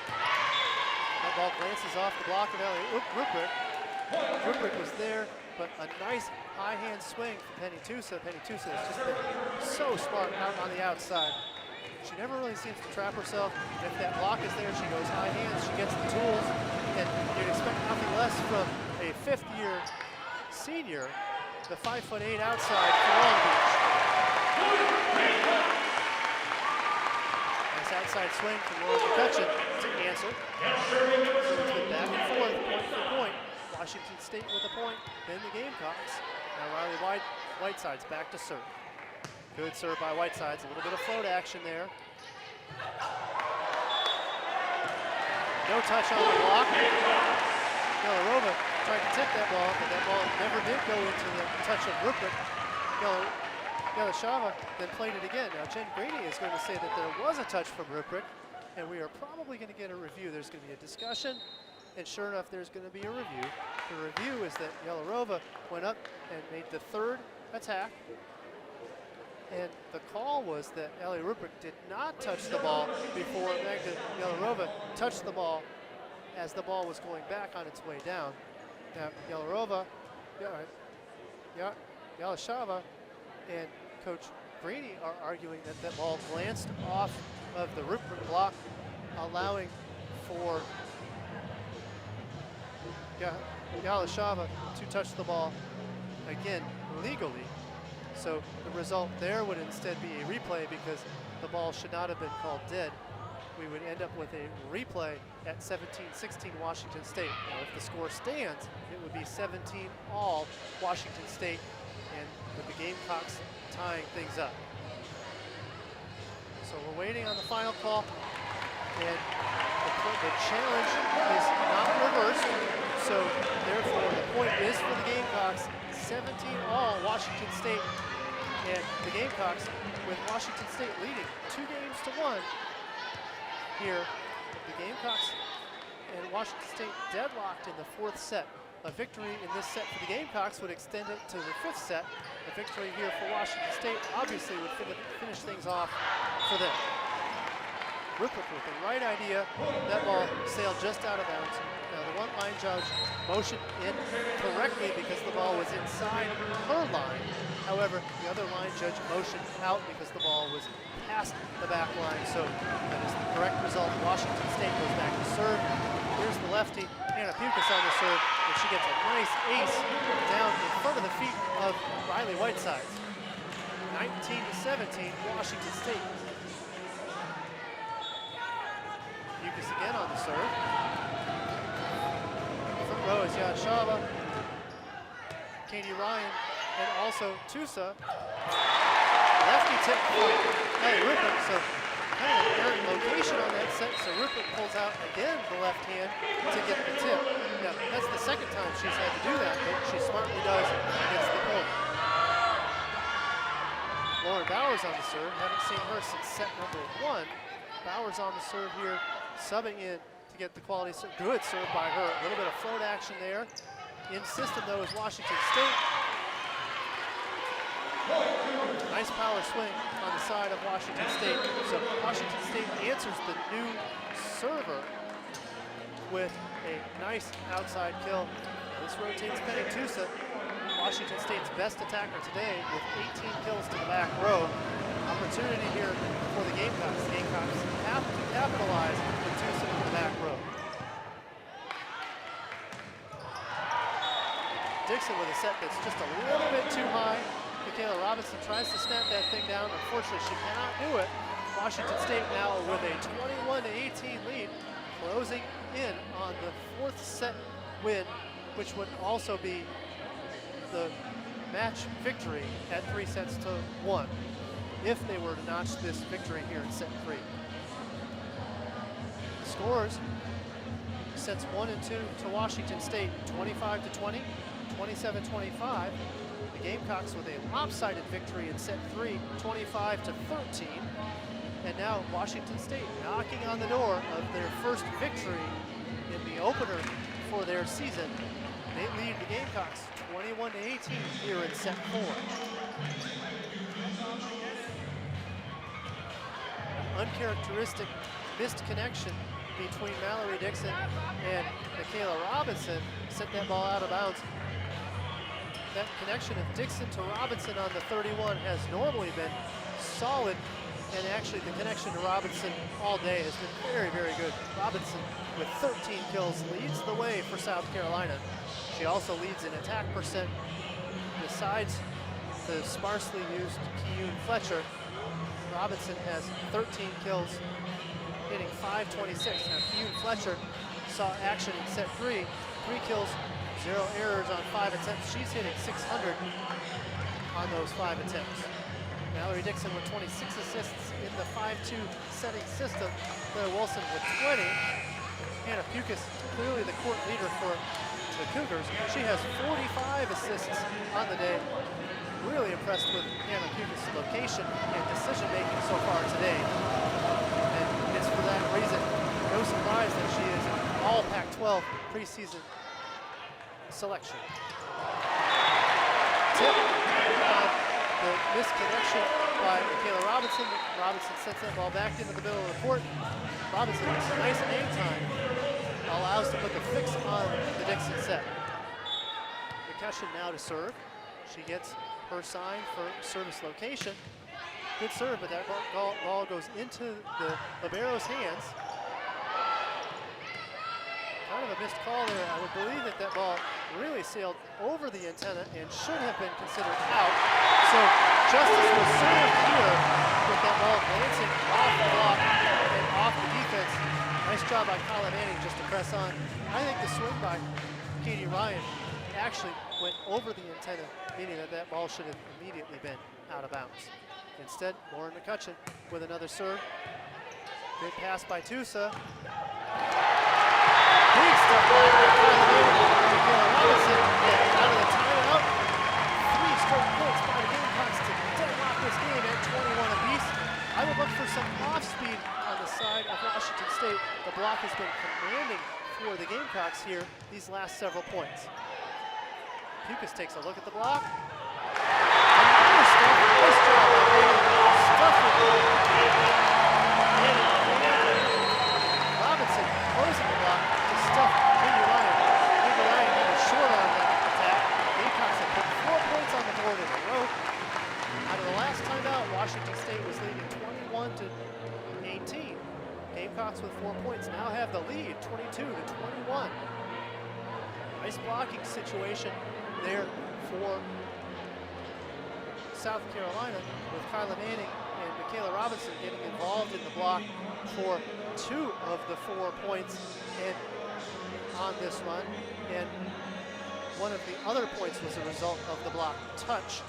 That ball glances off the block of Rupert. Rupert was there, but a nice high hand swing from Penny Tusa. Penny Tusa has just been so smart out on the outside. She never really seems to trap herself. If that block is there, she goes high hands, she gets the tools, and you'd expect nothing less from a 5th-year senior, the 5'8" outside for Long Beach. Nice outside swing from Laura McCutcheon to answer. So it's been back and forth, point for point. Washington State with a point, then the Gamecocks. Now Riley Whiteside's back to serve. Good serve by Whitesides, a little bit of float action there. No touch on the block. Yalarova tried to tip that ball, but that ball never did go into the touch of Rupert. Yalashava then played it again. Now Jen Grady is going to say that there was a touch from Rupert, and we are probably going to get a review. There's going to be a discussion, and sure enough, there's going to be a review. The review is that Yalarova went up and made the 3rd attack, and the call was that Ellie Rupert did not touch the ball before Magda Yalarova touched the ball as the ball was going back on its way down. Now Yalarova, Yalashava and Coach Greeny are arguing that that ball glanced off of the Rupert block, allowing for Yalashava to touch the ball again legally. So the result there would instead be a replay because the ball should not have been called dead. We would end up with a replay at 17-16 Washington State. Now if the score stands, it would be 17-all Washington State, and with the Gamecocks tying things up. So we're waiting on the final call, and the challenge is not reversed. So therefore the point is for the Gamecocks, 17-all Washington State, and the Gamecocks with Washington State leading 2-1 here. The Gamecocks and Washington State deadlocked in the 4th set. A victory in this set for the Gamecocks would extend it to the 5th set. A victory here for Washington State obviously would finish things off for them. Rupert with the right idea. That ball sailed just out of bounds. Now the one line judge motioned in correctly because the ball was inside her line. However, the other line judge motioned out because the ball was past the back line. So that is the correct result. Washington State goes back to serve. Here's the lefty, Hannah Pukas on the serve, and she gets a nice ace down in front of the feet of Riley Whitesides. 19-17, Washington State. Pukas again on the serve. Front row is Yadshava, Katie Ryan, and also Tusa. Lefty tip for Ellie Rupert, so kind of an errant location on that set, so Rupert pulls out again the left hand to get the tip. Now, that's the 2nd time she's had to do that, but she smartly does against the point. Lauren Bowers on the serve, haven't seen her since set number 1. Bowers on the serve here, subbing in to get the quality serve. Good serve by her, a little bit of float action there. In system though is Washington State. Nice power swing on the side of Washington State. So Washington State answers the new server with a nice outside kill. Now this rotates Penny Tusa, Washington State's best attacker today, with 18 kills to the back row. Opportunity here for the Gamecocks. The Gamecocks have to capitalize with Tusa in the back row. Dixon with a set that's just a little bit too high. Michaela Robinson tries to snap that thing down. Unfortunately, she cannot do it. Washington State now with a 21-18 lead, closing in on the 4th set win, which would also be the match victory at 3-1 if they were to notch this victory here in set 3. The scores, sets 1 and 2 to Washington State, 25-20, 27-25, The Gamecocks with a lopsided victory in set 3, 25-13. And now Washington State knocking on the door of their first victory in the opener for their season. They lead the Gamecocks 21-18 here in set 4. Uncharacteristic missed connection between Mallory Dixon and Michaela Robinson sent that ball out of bounds. That connection of Dixon to Robinson on the 31 has normally been solid, and actually the connection to Robinson all day has been very, very good. Robinson with 13 kills leads the way for South Carolina. She also leads in attack percent. Besides the sparsely used Keyoon Fletcher, Robinson has 13 kills, hitting .526. Now Keyoon Fletcher saw action in set 3, 3 kills, 0 errors on 5 attempts. She's hitting .600 on those 5 attempts. Mallory Dixon with 26 assists in the 5-2 setting system. Claire Wilson with 20. Hannah Pukas, clearly the court leader for the Cougars. She has 45 assists on the day. Really impressed with Hannah Pukas' location and decision-making so far today. And it's for that reason, no surprise that she is an all Pac-12 preseason selection. Tip on the misconnection by Michaela Robinson. Robinson sets that ball back into the middle of the court. Robinson with some nice aim time allows to put the fix on the Dixon set. McCutcheon now to serve. She gets her sign for service location. Good serve, but that ball goes into the libero's hands. Kind of a missed call there. I would believe that that ball really sailed over the antenna and should have been considered out. So Justice was served here with that ball glancing off the block and off the defense. Nice job by Colin Manning just to press on. I think the swing by Katie Ryan actually went over the antenna, meaning that that ball should have immediately been out of bounds. Instead, Lauren McCutcheon with another serve. Good pass by Tusa. Big step back by Michaela Robinson. Out of the timeout. 3 straight points by the Gamecocks to deadlock this game at 21 apiece. I would look for some off speed on the side of Washington State. The block has been commanding for the Gamecocks here these last several points. Pukas takes a look at the block. Nice job by Baylor. Robinson closing the block to stuff Katie Ryan. Katie Ryan getting short on that attack. Gamecocks have put 4 points on the board in a row. Out of the last timeout, Washington State was leading 21-18. Gamecocks with 4 points now have the lead, 22-21. Nice blocking situation there for South Carolina with Kyla Manning and Michaela Robinson getting involved in the block for 2 of the 4 points on this run. And one of the other points was a result of the block touch,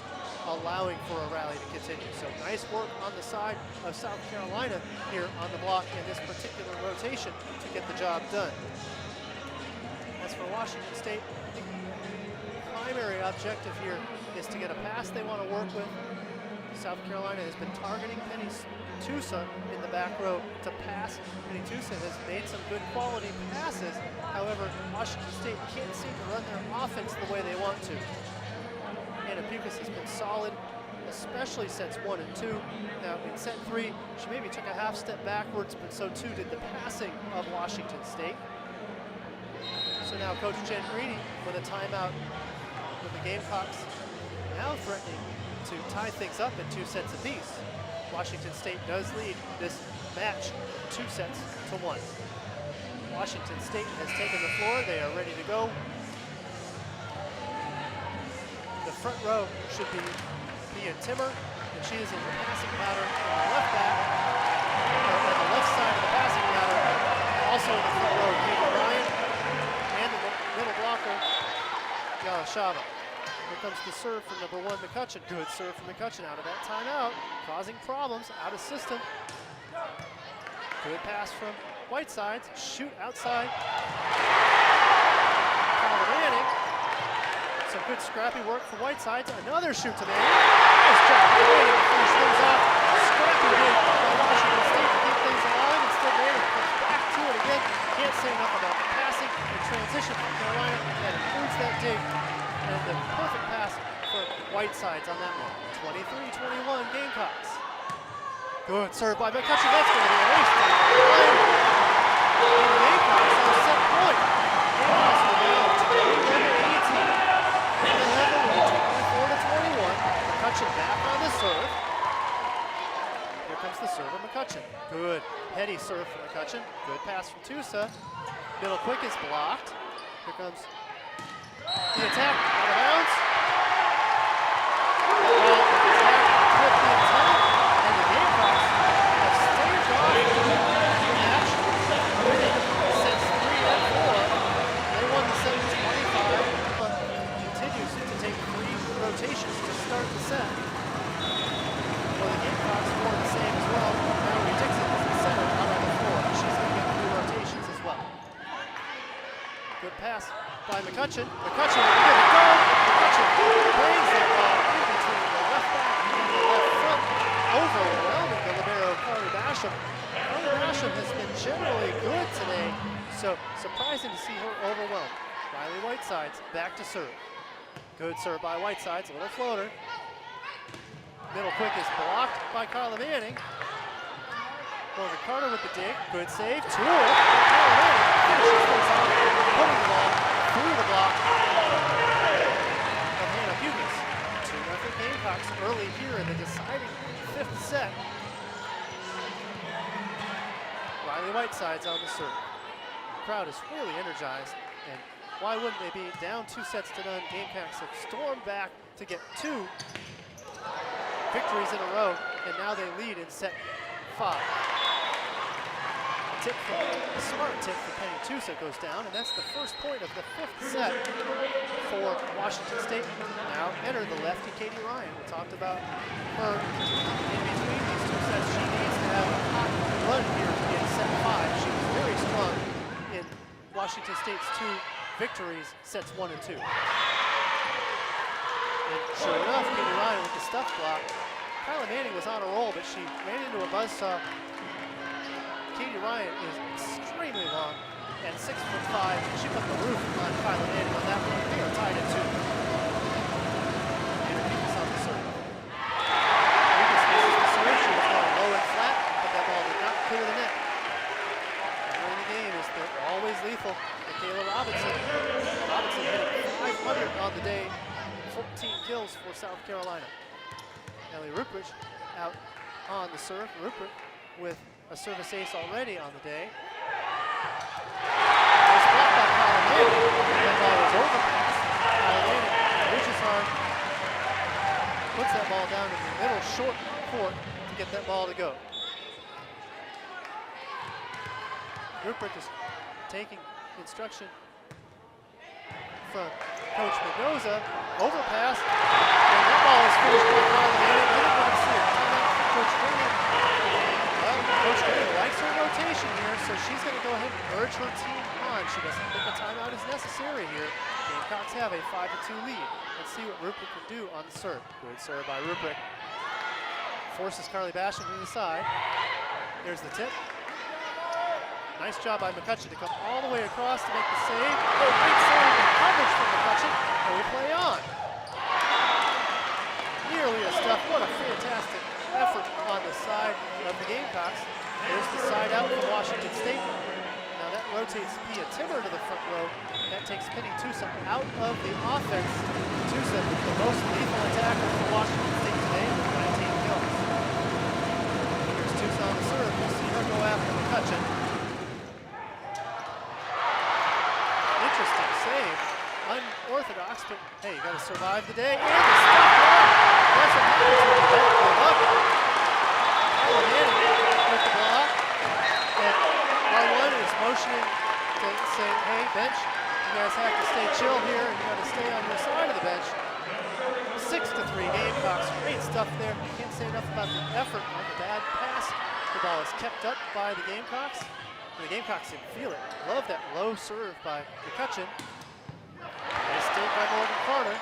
allowing for a rally to continue. So nice work on the side of South Carolina here on the block in this particular rotation to get the job done. As for Washington State, the primary objective here is to get a pass they want to work with. South Carolina has been targeting Penny Tusa in the back row to pass. Penny Tusa has made some good quality passes. However, Washington State can't seem to run their offense the way they want to. Hannah Pukas has been solid, especially sets 1 and 2. Now in set 3, she maybe took a half step backwards, but so too did the passing of Washington State. So now Coach Jen Greedy with a timeout with the Gamecocks now threatening to tie things up in 2 sets apiece. Washington State does lead this match 2 sets to 1. Washington State has taken the floor. They are ready to go. The front row should be Pia Timmer, and she is in the passing pattern on the left back, or on the left side of the passing pattern. Also in the front row, Katie Ryan, and the middle blocker, Yalashava. Here comes the serve from number 1, McCutcheon. Good serve from McCutcheon out of that timeout, causing problems, out of system. Good pass from Whitesides, shoot outside. Colin Manning. Some good Good scrappy work for Whitesides. Another shoot to make. Nice job waiting to finish things off. Scrappy big by Washington State to keep things alive. Instead, Dayton comes back to it again. Can't say enough about the passing and transition from Carolina that includes that dig. And the perfect pass for Whitesides on that one. 23-21 Gamecocks. Good serve by McCutcheon. That's going to be a race down the line. And the Gamecocks on a set point. Gamecocks are now 21-18. And they have the lead 24-21. McCutcheon back on the serve. Here comes the serve of McCutcheon. Good heady serve from McCutcheon. Good pass from Tusa. Middle quick is blocked. Here comes the attack out of bounds. Clipped the antenna, and the Gamecocks have staved off the match, winning sets 3 and 4. They won the set 25, but continues to take 3 rotations to start the set. Well, the Gamecocks won the same as well. Mallory Dixon is the center out on the floor. She's going to get 3 rotations as well. Good pass by McCutcheon. McCutcheon will get it going. McCutcheon plays that ball in between the left back and the left front, overwhelming the libero Carly Basham. Carly Basham has been generally good today, so surprising to see her overwhelmed. Riley Whitesides back to serve. Good serve by Whitesides, a little floater. Middle quick is blocked by Carla Manning. Morgan Carter with the dig. Good save. Tool. Carla Manning finishes things off, putting the ball through the block of Hannah Bugis. 2-0 Gamecocks early here in the deciding 5th set. Riley Whitesides on the serve. The crowd is really energized, and why wouldn't they be? Down 2 sets to none. Gamecocks have stormed back to get 2 victories in a row, and now they lead in set 5. A smart tip for Penny Tusa goes down, and that's the first point of the 5th set for Washington State. Now enter the lefty Katie Ryan. We talked about her in between these 2 sets. She needs to have a hot run here in set 5. She was very strong in Washington State's 2 victories, sets 1 and 2. And sure enough, Katie Ryan with the stuff block. Kyla Manning was on a roll, but she ran into a buzzsaw. Katie Ryan is extremely long at 6'5". She put the roof on Kyla Manning on that one. They are tied at 2. And Bugis on the serve. Bugis misses the serve. She was going low and flat, but that ball did not clear the net. And in the game is the always lethal Michaela Robinson. Robinson hitting 500 on the day. 14 kills for South Carolina. Ellie Rupert out on the serve. Rupert with a service ace already on the day. Nice block by Kyla Manning. That ball was overpassed. Kyla Manning reaches hard, puts that ball down in the middle short court to get that ball to go. Rupert is taking instruction from Coach Mendoza. Overpass, and that ball is finished by Kyla Manning. I didn't want to see it. Timeout for Coach Green. Well, Coach Green likes her rotation here, so she's going to go ahead and urge her team on. She doesn't think a timeout is necessary here. Gamecocks have a 5-2 lead. Let's see what Rupert can do on the serve. Good serve by Rupert. Forces Carly Basham to the side. There's the tip. Nice job by McCutcheon to come all the way across to make the save. Oh, great save and coverage from McCutcheon, and we play on. Nearly a stuff. What a fantastic effort on the side of the Gamecocks. There's the side out for Washington State. Now that rotates Pia Timmer to the front row. That takes Penny Tusa out of the offense. Tusa, the most lethal attacker for Washington State today, with 19 kills. Here's Tusa on the serve. We'll see her go after McCutcheon. Interesting save. Unorthodox, but hey, you gotta survive the day. And the stuff block. That's what happens when you don't give up. Kyla Manning with the block. And R1 is motioning to say, hey, bench, you guys have to stay chill here, and you gotta stay on your side of the bench. 6-3 Gamecocks. Great stuff there. Can't say enough about the effort on the bad pass. The ball is kept up by the Gamecocks. The Gamecocks didn't feel it. Love that low serve by McCutcheon. Nice dig by Morgan Carter.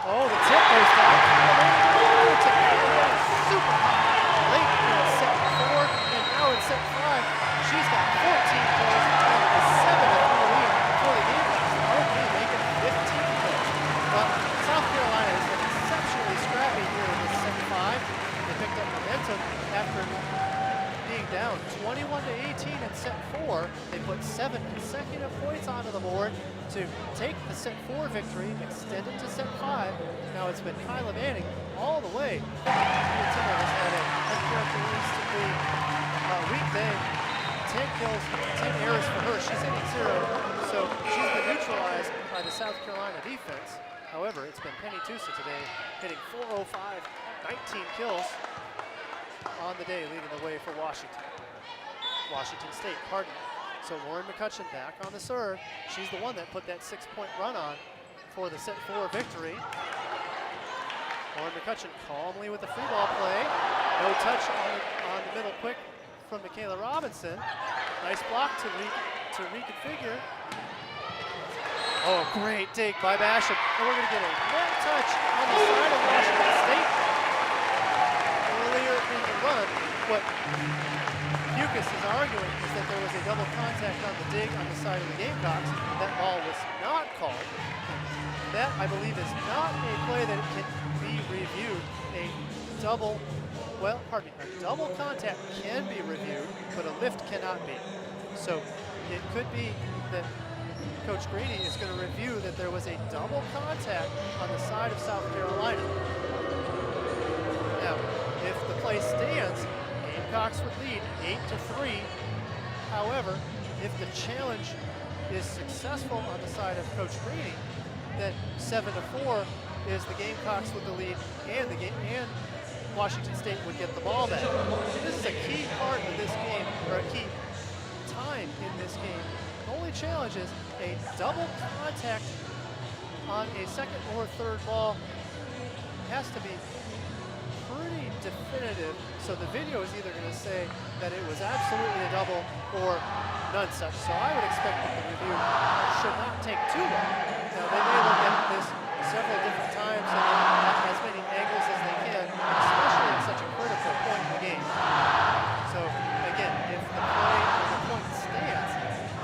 Oh, the tip goes down. Super high. Late in set 4, and now in set 5, she's got 14 kills and a 7-3 lead for the Gamecocks. Okay, making 15 kills. But South Carolina has been exceptionally scrappy here in this set 5. They picked up momentum after being down 21-18 in set 4. They put 7 consecutive points onto the board to take the set 4 victory, extend it to set 5. Now it's been Kyla Manning all the way. Timmer has had a uncharacteristically weak day. 10 kills, 10 errors for her. She's hitting 0, so she's been neutralized by the South Carolina defense. However, it's been Penny Tusa today, hitting 405, 19 kills on the day, leading the way for Washington State, pardon me. So Lauren McCutcheon back on the serve. She's the one that put that 6-point run on for the set 4 victory. Lauren McCutcheon calmly with the free ball play. No touch on the middle quick from Michaela Robinson. Nice block to reconfigure. Oh, great dig by Basham. And we're going to get a net touch on the side of Washington State. Earlier in the run, what Hukas is arguing is that there was a double contact on the dig on the side of the Gamecocks. That ball was not called. That, I believe, is not a play that can be reviewed. A double contact can be reviewed, but a lift cannot be. So it could be that Coach Grady is going to review that there was a double contact on the side of South Carolina. Now, if the play stands, Gamecocks would lead 8-3. However, if the challenge is successful on the side of Coach Grady, then 7-4 is the Gamecocks with the lead, and Washington State would get the ball back. This is a key part of this game, or a key time in this game. The only challenge is a double contact on a second or third ball has to be pretty definitive. So the video is either going to say that it was absolutely a double or none such. So I would expect that the review should not take too long. Now they may look at this several different times and at as many angles as they can, especially at such a critical point in the game. So again, if the play or the point stands,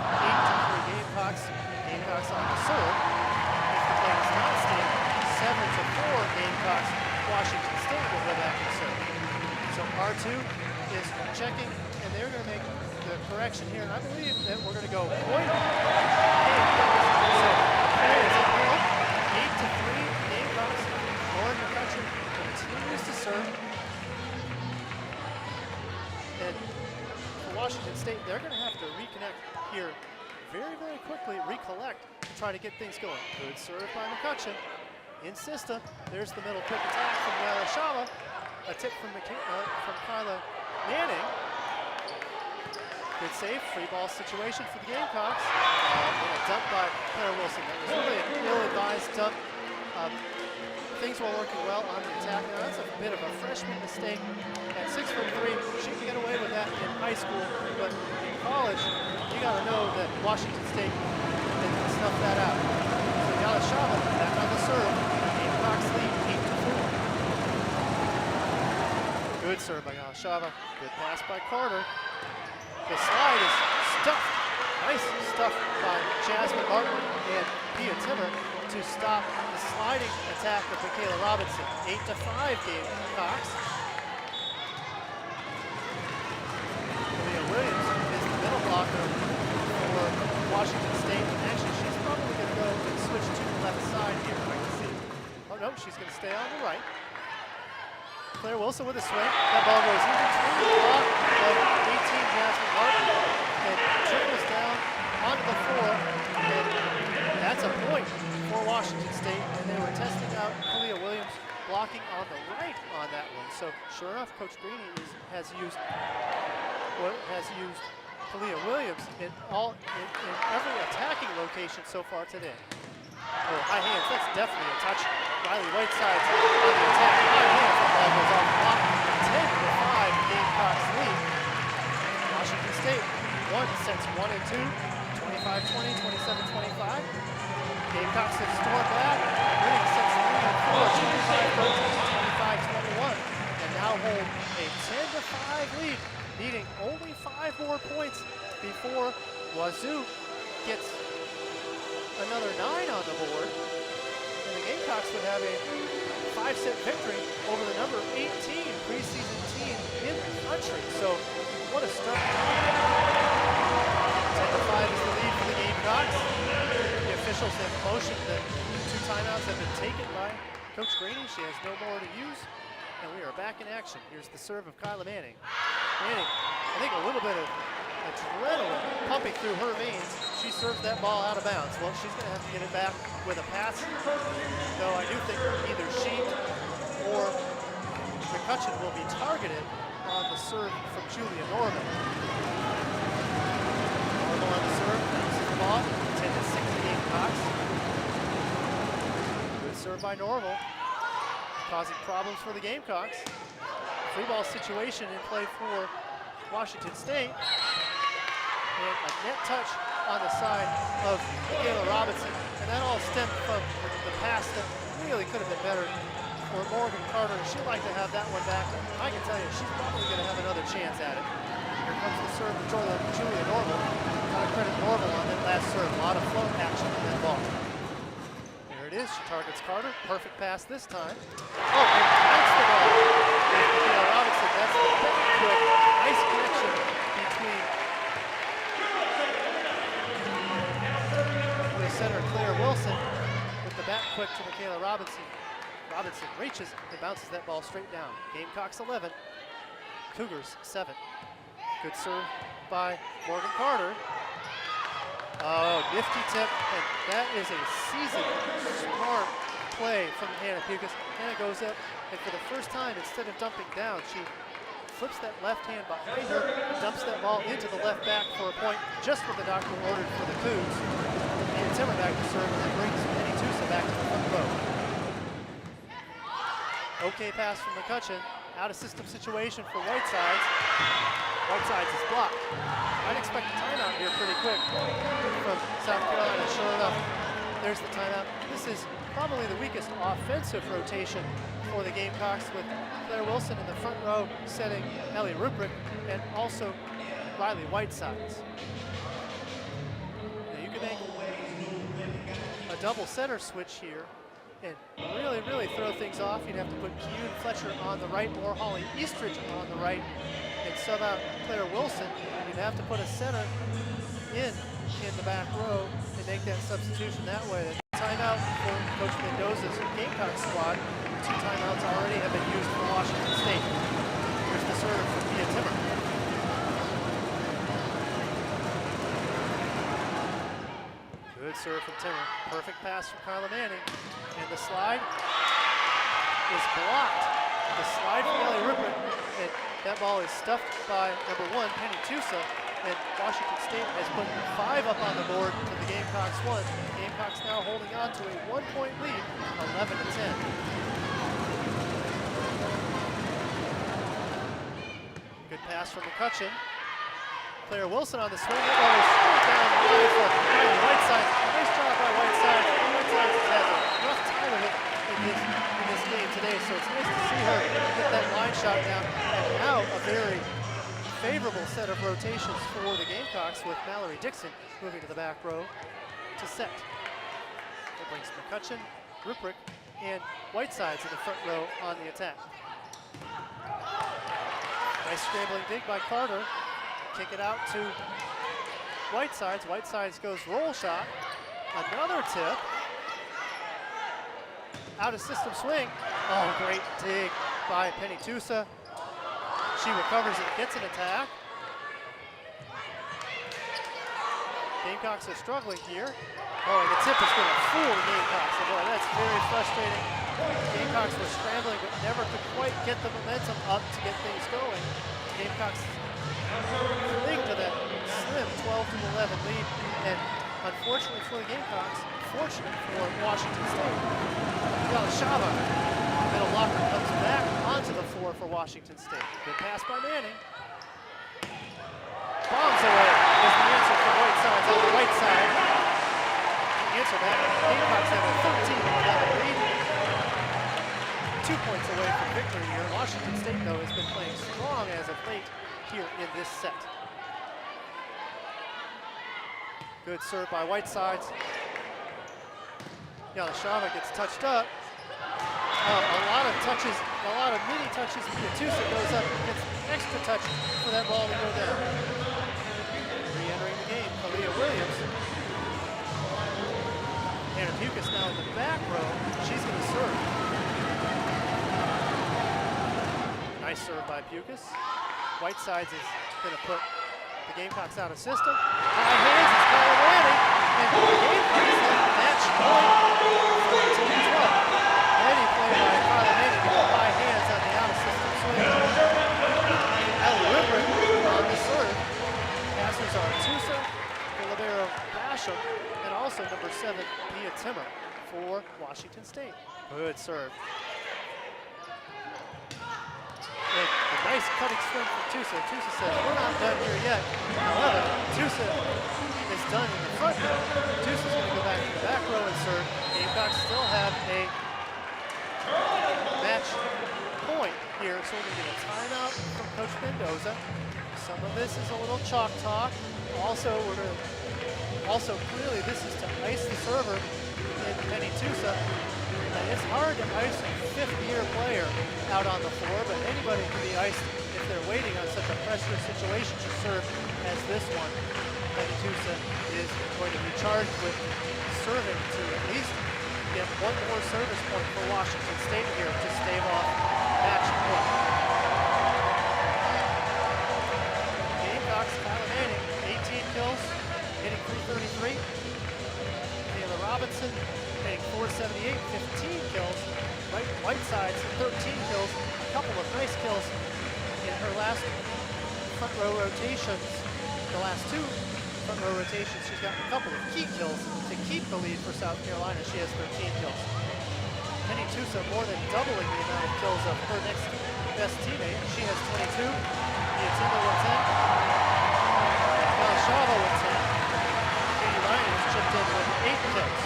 8-3 Gamecocks on the serve. If the play does not stand, 7-4 Gamecocks, Washington State will go back and serve. So R2 is checking, and they're going to make the correction here. And I believe that we're going to go point. So play is uphill, 8-3 Gamecocks. Lauren McCutcheon continues to serve. And for Washington State, they're going to have to reconnect here very, very quickly, recollect, try to get things going. Good serve by McCutcheon. In system, there's the middle quick attack from Layla Shava. A tip from Kyla Manning. Good save, free ball situation for the Gamecocks. And a dump by Claire Wilson. That was really an ill-advised dump. Things were working well on the attack. Now that's a bit of a freshman mistake. At 6'3", she can get away with that in high school, but in college, you got to know that Washington State can snuff that out. So Yalashava back on the serve. Gamecocks lead 8-4. Good serve by Yalashava. Good pass by Carter. The slide is stuffed. Nice stuff by Jasmine Martin and Pia Timmer to stop the sliding attack of Michaela Robinson. 8-5 Gamecocks. Leah Williams is the middle blocker for Washington State. Actually, she's probably going to go and switch to the left side here. I can see. Oh no, she's going to stay on the right. Claire Wilson with a swing. That ball goes in between the block of 18 Jasmine Martin and trickles down onto the floor. And that's a point for Washington State. And they were testing out Kalia Williams blocking on the right on that one. So sure enough, Coach Greeny has used Kalia Williams in every attacking location so far today. Oh, high hands, that's definitely a touch. Riley Whiteside on the attack. High hands, the ball goes off the block. 10-5 Gamecocks lead. Washington State sets 1 and 2, 25-20, 27-25. Gamecocks have stormed back, winning sets 3 and 4. score 25-21 and now hold a 10-5 lead, needing only 5 more points before Wazoo gets another 9 on the board. And the Gamecocks would have a 5-set victory over the number 18 preseason team in the country. So what a start. 10-5 is the lead for the Gamecocks. The officials have motioned that 2 timeouts have been taken by Coach Graney. She has no more to use. And we are back in action. Here's the serve of Kyla Manning. Manning, I think a little bit of adrenaline pumping through her veins. She serves that ball out of bounds. Well, she's going to have to get it back with a pass. Though I do think either she or McCutcheon will be targeted on the serve from Julia Norman. Norman on the serve, bounces the ball, 10-6 Gamecocks. Good serve by Normal, causing problems for the Gamecocks. Free ball situation in play for Washington State. And a net touch on the side of Michaela Robinson. And that all stemmed from the pass that really could have been better for Morgan Carter. She'd like to have that one back. I can tell you, she's probably going to have another chance at it. Here comes the serve from Julia Normal. Gotta credit Normal on that last serve. A lot of float action on that ball. There it is. She targets Carter. Perfect pass this time. Oh, and counts the ball. Michaela Robinson, that's the back quick. Nice connection between the center, Claire Wilson, with the back quick to Michaela Robinson. Robinson reaches and bounces that ball straight down. Gamecocks 11, Cougars 7. Good serve by Morgan Carter. Oh, nifty tip, and that is a seasoned, smart play from Hannah Pukas. Hannah goes up, and for the first time, instead of dumping down, she flips that left hand behind her, dumps that ball into the left back for a point, just what the doctor ordered for the Cougs. And Timmer back to serve, and that brings Penny Tusa back to the front row. Okay pass from McCutcheon, out of system situation for Whitesides. Whitesides is blocked. I'd expect a timeout here pretty quick from South Carolina. Sure enough, there's the timeout. This is probably the weakest offensive rotation for the Gamecocks, with Claire Wilson in the front row setting Ellie Ruprecht and also Riley Whitesides. Now you can make a double center switch here and really throw things off. You'd have to put Keune Fletcher on the right or Holly Eastridge on the right and sub out Claire Wilson. You'd have to put a center in the back row and make that substitution that way. Timeout for Coach Mendoza's Gamecock squad. 2 timeouts already have been used for Washington State. Here's the serve from Mia Timmer. Good serve from Timmer. Perfect pass from Kyla Manning. And the slide is blocked. The slide from Ellie Ruprecht. And that ball is stuffed by number 1, Penny Tusa. And Washington State has put 5 up on the board to the Gamecocks 1. Gamecocks now holding on to a 1-point lead, 11-10. Good pass from McCutcheon. Claire Wilson on the swing. That ball is straight down the line for Riley Whiteside. Nice job by Whiteside. Whiteside has had a rough time of it in this game today, so it's nice to see her get that line shot down. And now a very favorable set of rotations for the Gamecocks, with Mallory Dixon moving to the back row to set. That brings McCutcheon, Ruprecht, and Whitesides in the front row on the attack. Nice scrambling dig by Carter. Kick it out to Whitesides. Whitesides goes roll shot. Another tip. Out of system swing. Oh, great dig by Penny Tusa. She recovers and gets an attack. Gamecocks are struggling here. Oh, and the tip is going to fool the Gamecocks. Oh boy, that's very frustrating. Gamecocks were scrambling but never could quite get the momentum up to get things going. Gamecocks cling to that slim 12-11 lead, and unfortunately for the Gamecocks, fortunate for Washington State, Galashava, middle blocker, comes back onto the floor for Washington State. Good pass by Manning. Bombs away is the answer for Whitesides on the right side. The answer back, Gamecocks have a 13-11 lead. 2 points away from victory here. Washington State, though, has been playing strong as of late here in this set. Good serve by Whitesides. Yalashava gets touched up. A lot of touches, a lot of mini touches. Yatusa goes up and gets an extra touch for that ball to go down. Re-entering the game, Aaliyah Williams. Anna Pukas now in the back row. She's going to serve. Nice serve by Pukas. Whitesides is going to put the Gamecocks out of system. High hands is Kyla Manning, and the Gamecocks have match point 14-12. Ready play by Kyla Manning to get high hands on the out of system swing. Ellie Whitbread on the serve. Passers are Tusa, the libero Basham, and also number 7, Pia Timmer for Washington State. Good serve. And a nice cutting swing from Tusa. Tusa says, we're not done here yet. However, Tusa is done in the front row. Tusa's going to go back to the back row and serve. Gamecocks still have a match point here, so we're going to get a timeout from Coach Mendoza. Some of this is a little chalk talk. Also, clearly this is to ice the server in Penny Tusa. And it's hard to ice a fifth-year player out on the floor, but anybody can be iced if they're waiting on such a pressurous situation to serve as this one. Penny Tusa is going to be charged with serving to at least get one more service point for Washington State here to stave off match point. Gamecocks, Kyla Manning, 18 kills, hitting .333. Taylor Robinson, hitting .478, 15 kills. Whitesides, 13 kills, a couple of nice kills in her last front row rotations. The last 2 front row rotations, she's got a couple of key kills to keep the lead for South Carolina. She has 13 kills. Penny Tusa more than doubling the amount of kills of her next best teammate. She has 22. Yatima with 10. Yalashava with 10. Katie Ryan has chipped in with 8 kills.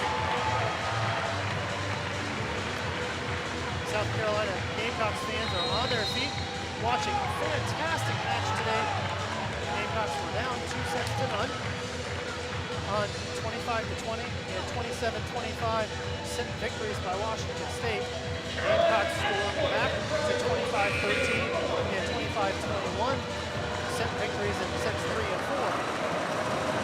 South Carolina Gamecocks fans are on their feet watching a fantastic match today. The Gamecocks were down 2 sets to none on 25-20 and 27-25 set victories by Washington State. Gamecocks scored back to 25-13 and 25-21 set victories in sets 3 and 4.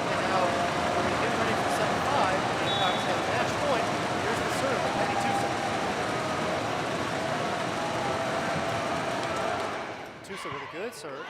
And now we're going to get ready for set 5. Gamecocks have a match point. Here's the serve of Penny Tusa. Tusa with a good serve.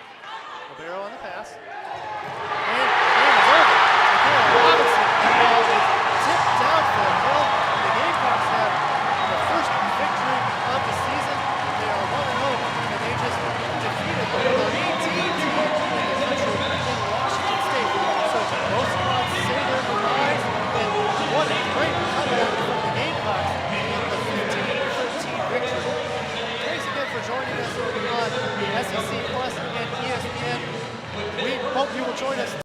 Libero on the pass. And game is over. Michaela Robinson, the ball is tipped down for a kill. The Gamecocks have the first victory of the season. They are 1-0, and they just defeated the number 18 team in the country in Washington State. So both squads say their goodbyes, and what a great comeback from the Gamecocks in the 15-13 victory. Thanks again for joining us on SEC Plus and ESPN. We hope you will join us